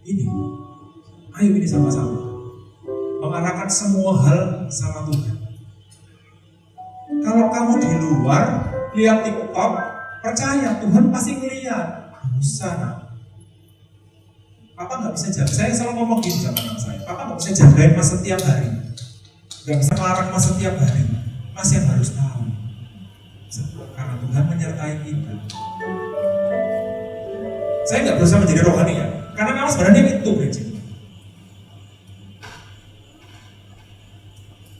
Ini, ayo ini sama-sama mengarahkan semua hal sama Tuhan. Kalau kamu di luar lihat TikTok, percaya Tuhan pasti ngeliat. Sana, Papa nggak bisa jaga. Saya selalu ngomong gini sama anak saya. Papa nggak bisa jagain Mas setiap hari, nggak bisa melarang Mas setiap hari. Mas yang harus tahu, karena Tuhan menyertai kita. Saya nggak berusaha menjadi rohani ya, karena memang sebenarnya itu prinsip.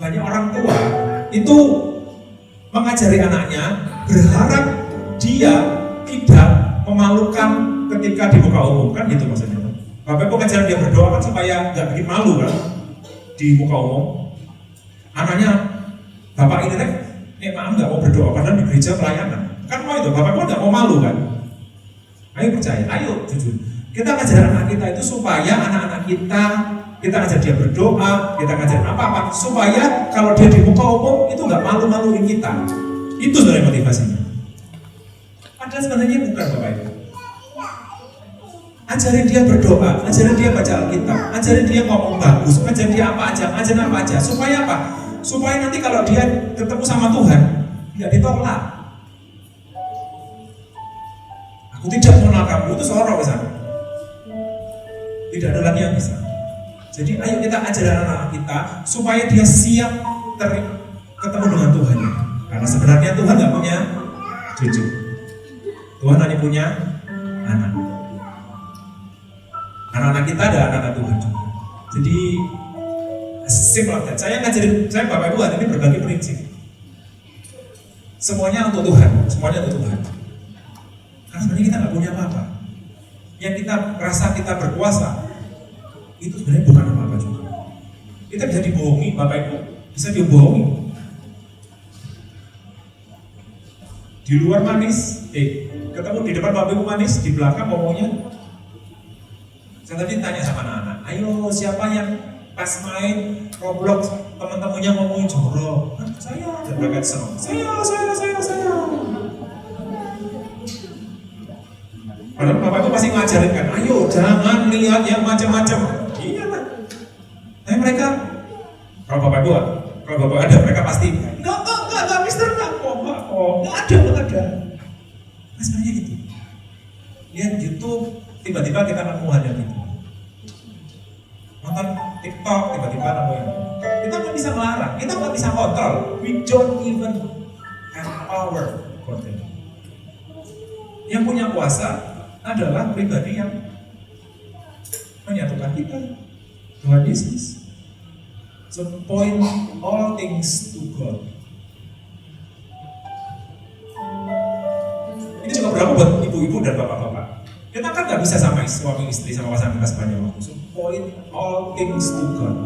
Banyak orang tua itu mengajari anaknya berharap dia tidak memalukan ketika di muka umum, kan gitu maksudnya. Bapak Ibu ngajarin dia berdoa kan supaya nggak bikin malu kan di muka umum. Anaknya, bapak ini maaf nggak mau berdoa padahal di gereja pelayanan. Kan mau itu, bapak Ibu nggak mau malu kan. Ayo percaya, ayo jujur. Kita ngajarin anak kita itu supaya anak-anak kita ngajar dia berdoa, kita ngajarin apa-apa supaya kalau dia di muka umum itu nggak malu-maluin kita. Itu sebenarnya motivasinya. Padahal sebenarnya bukan Bapak Ibu. Ajarin dia berdoa, ajarin dia baca Alkitab, ajarin dia ngomong bagus, ajarin dia apa aja, supaya apa? Supaya nanti kalau dia ketemu sama Tuhan, nggak ditolak. Aku tidak mengenal kamu, itu seorang misalnya. Tidak ada lagi yang bisa. Jadi ayo kita ajarin anak-anak kita supaya dia siap ketemu dengan Tuhan. Karena sebenarnya Tuhan nggak punya cucu, Tuhan hanya punya anak. Anak-anak kita ada anak-anak Tuhan juga. Jadi simple aja. Saya ngajarin, saya Bapak Ibu hari ini berbagi prinsip. Semuanya untuk Tuhan, semuanya untuk Tuhan. Karena sebenarnya kita nggak punya apa-apa. Yang kita merasa kita berkuasa, itu sebenarnya bukan apa-apa juga. Kita bisa dibohongi, Bapak Ibu, bisa dibohongi. Di luar manis, ketemu di depan Bapak Ibu manis, di belakang ngomongnya. Saya tadi tanya sama anak-anak, ayo siapa yang pas main Roblox teman-temannya ngomongin jorok? Saya, dan mereka senang. Saya. Padahal Bapak Ibu pasti ngajarin kan, ayo jangan lihat yang macam-macam. Iya lah. Tapi mereka, kalau Bapak Ibu ada, mereka pasti enggak, Mister, enggak ada. Nah, sebenarnya gitu. Lihat YouTube, tiba-tiba kita nemu hal yang gitu. Nonton TikTok, tiba-tiba nemu ini. Kita nggak bisa melarang, kita nggak bisa kontrol. We don't even have power for them. Yang punya kuasa adalah pribadi yang menyatukan kita, Tuhan Yesus. So point all things to God. Ini juga berlaku buat ibu-ibu dan bapak-bapak. Kita kan nggak bisa sama suami istri sama pasangan kita sepanjang waktu. So point all things to God.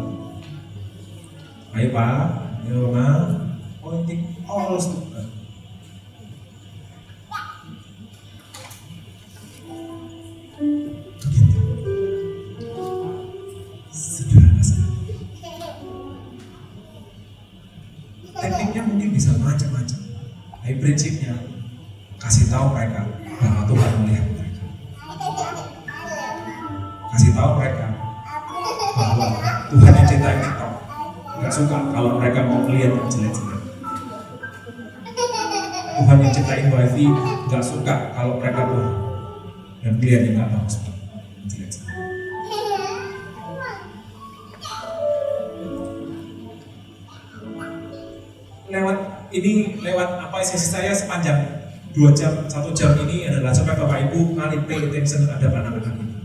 Ayo Pak, ayo Ma, pointing all to God. Begitu. Sederhana sekali. Tekniknya mungkin bisa macam-macam. Tapi prinsipnya kasih tahu mereka bahwa Tuhan melihat mereka. Kasih tahu mereka bahwa Tuhan yang cintai TikTok nggak suka kalau mereka mau melihat yang jelek-jelek. Tuhan yang cintai wifi nggak suka kalau mereka bohong dan melihat yang nggak bagus, jelek-jelek. Lewat apa sesi saya sepanjang 2 jam, 1 jam ini adalah supaya Bapak Ibu kali pay attention terhadap anak-anak kita.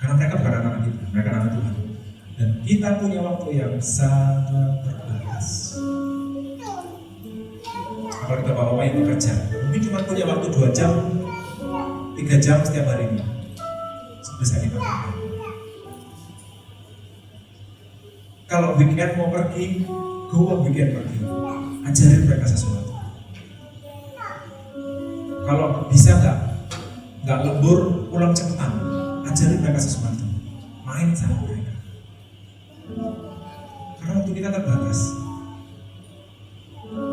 Karena mereka bukan anak-anak kita, mereka anak Tuhan. Dan kita punya waktu yang sangat terbatas. Kalau kita bapak yang bekerja, mungkin cuma punya waktu 2 jam, 3 jam setiap hari ini. Bisa dipakai. Kalau weekend mau pergi, go weekend pergi. Ajarin mereka sesuatu. Kalau bisa nggak, nggak lembur, pulang cepetan. Ajarin mereka sesuatu, main sama mereka. Karena waktu kita terbatas.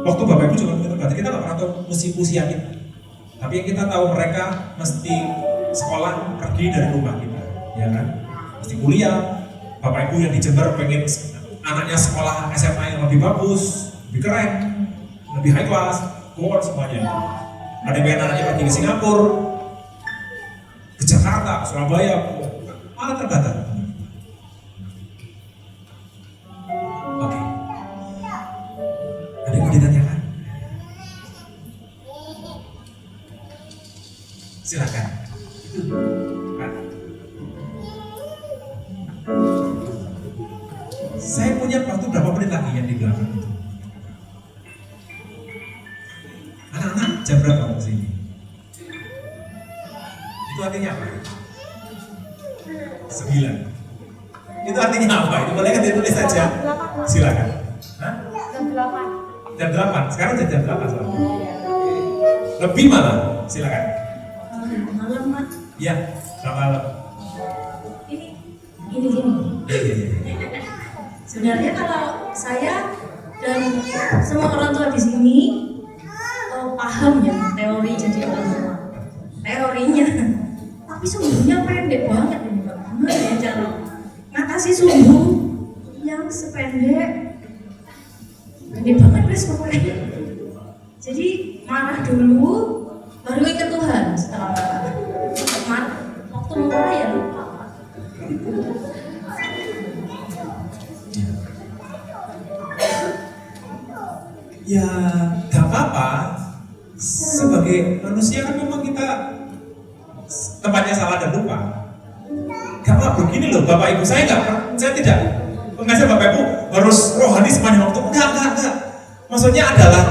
Waktu Bapak Ibu juga terbatas, kita nggak pernah tahu usia kita. Tapi yang kita tahu mereka mesti sekolah pergi dari rumah kita, ya kan? Mesti kuliah. Bapak Ibu yang di Jember pengen anaknya sekolah SMA yang lebih bagus, lebih keren, lebih high class, keluar semuanya. Ada yang pengen anaknya pergi ke Singapura, ke Jakarta, ke Surabaya, malah terbatas. Oke. Ada yang mau ditanyakan? Silakan. Pak. Saya punya waktu berapa menit lagi yang di belakang itu? Anak-anak jam berapa mau kesini? Itu artinya apa? 9. Itu artinya apa? Itu boleh kan ditulis saja? Silakan. Hah? Jam 8. Sekarang jam 8 soalnya. Lebih malah. Silakan. Malam, Mak. Iya, selamat malam. Ini gini. Iya. Sebenarnya kalau saya dan semua orang tua di sini paham ya teori jadi orang tua, teorinya. Tapi sumbunya pendek banget ini, Pak. Gimana ya cara ngatasi sumbu yang sependek banget guys pokoknya. Jadi marah dulu, baru ingat Tuhan setelah marah. Waktu marah ya lupa. Ya, gak apa-apa. Sebagai manusia kan memang kita tempatnya salah dan lupa. Gak apa-apa, begini loh Bapak Ibu, saya tidak mengajar Bapak Ibu harus rohani sepanjang waktu. Enggak. Maksudnya adalah,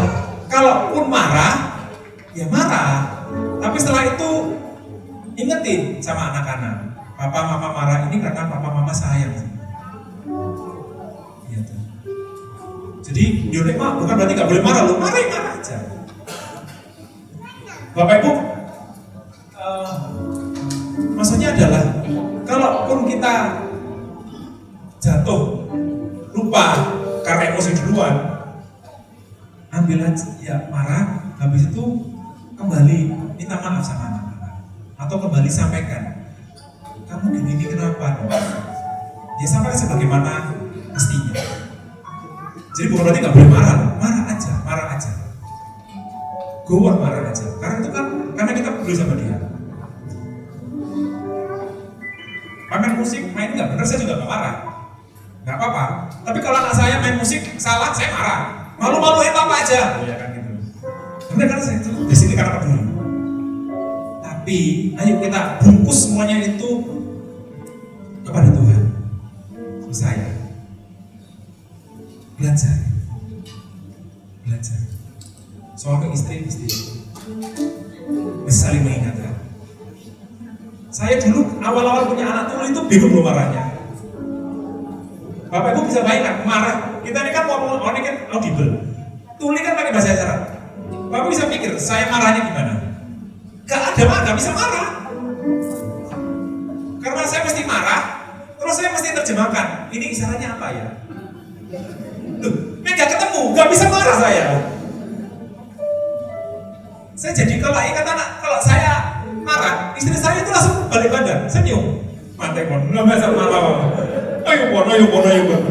kalaupun marah, ya marah. Tapi setelah itu, ingetin sama anak-anak. Papa mama marah ini karena papa mama sayang. Gitu. Jadi diunik mah bukan berarti nggak boleh marah, lo marah aja. Bapak Ibu, maksudnya adalah kalaupun kita jatuh, lupa karena emosi duluan, ambil aja, ya marah, habis itu kembali minta maaf sama anak-anak, atau kembali sampaikan, kamu gini kenapa? Ya sampaikan sebagaimana mestinya. Jadi bukan berarti nggak boleh marah, marah aja. Go on, marah aja. Karena itu kan, karena kita peduli sama dia. Main musik, main nggak bener, saya juga nggak marah. Nggak apa-apa. Tapi kalau anak saya main musik salah, saya marah. Malu-maluin apa aja. Ya kan gitu. Karena kan saya itu di sini karena peduli. Tapi ayo kita bungkus semuanya itu kepada Tuhan. Saya belajar. Suami istri bisa saling mengingatkan. Saya dulu awal-awal punya anak tuli itu bingung loh marahnya. Bapak Ibu bisa bayangkan marah. Kita ini kan ngomong ini kan audible. Tuli kan pakai bahasa isyarat. Bapak bisa pikir saya marahnya gimana? Gak bisa marah. Karena saya mesti marah, terus saya mesti terjemahkan. Ini isyaratnya apa ya? Loh, gak ketemu, gak bisa marah saya. Saya jadi kalau ingat anak, kalau saya marah, istri saya itu langsung balik badan, senyum. Mantai pon, nggak bisa marah. Ayo pon.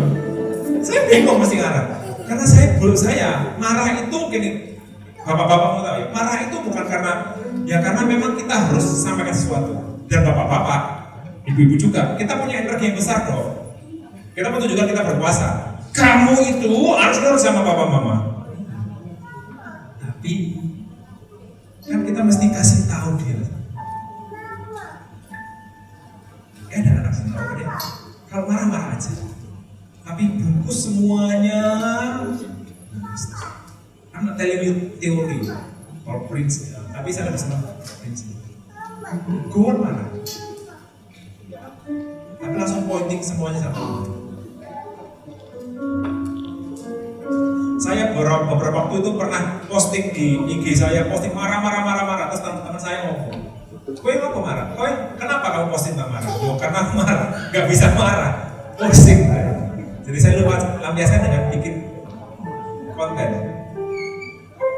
Saya bingung mesti marah. Karena saya marah itu gini, bapak-bapak mau tahu ya, marah itu bukan karena memang kita harus sampaikan sesuatu. Dan bapak-bapak, ibu-ibu juga, kita punya energi yang besar dong. Kita menunjukkan kita berkuasa. Kamu itu harus nurut sama papa mama. Tapi kan kita mesti kasih tahu dia. Ada anak saya tahu dia. Kalau marah aja. Tapi bungkus semuanya. I'm not telling you teori or prinsip. Tapi saya lebih senang prinsip. Gue marah. Tapi langsung pointing semuanya sama. Saya beberapa waktu itu pernah posting di IG saya, posting marah, terus teman-teman saya ngomong, Kowe apa marah? Kowe kenapa kamu posting tentang marah? Oh, karena aku marah, nggak bisa marah, posting. Jadi saya lupa lampiaskan dengan bikin konten.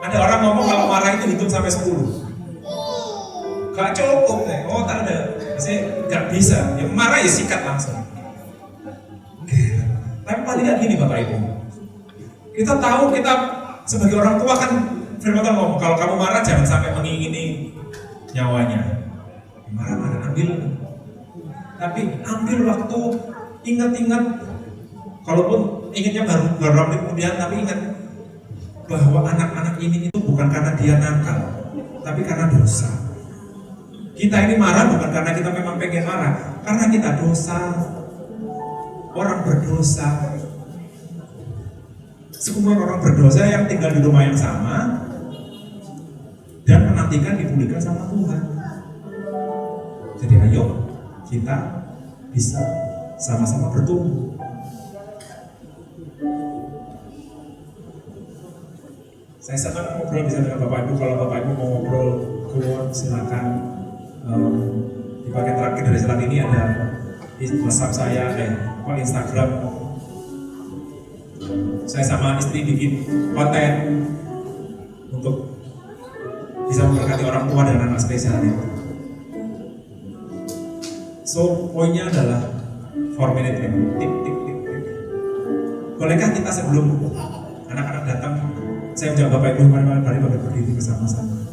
Ada orang ngomong kalau marah itu hitung sampai 10. Gak cukup deh, oh tak ada, maksudnya gak bisa. Ya marah ya sikat langsung. Tapi paling gak gini Bapak Ibu. Kita tahu kita sebagai orang tua kan firman Tuhan ngomong kalau kamu marah jangan sampai mengingini nyawanya. Marah-marah ambil. Tapi ambil waktu, ingat-ingat. Kalaupun ingatnya baru menit kemudian, tapi ingat bahwa anak-anak ini itu bukan karena dia nakal, tapi karena dosa. Kita ini marah bukan karena kita memang pengen marah, karena kita dosa. Orang berdosa. Sekumpulan orang berdosa yang tinggal di rumah yang sama dan menantikan dipulihkan sama Tuhan. Jadi ayo kita bisa sama-sama bertumbuh. Saya senang ngobrol bisa dengan Bapak Ibu. Kalau Bapak Ibu mau ngobrol, keluar silakan. Di bagian terakhir dari slide ini ada WhatsApp saya, Instagram. Saya sama istri bikin konten untuk bisa memberkati orang tua dan anak spesialnya. So poinnya adalah 4 minute tip. Bolehkah kita sebelum anak-anak datang, saya undang Bapak Ibu mari berdiri bersama-sama.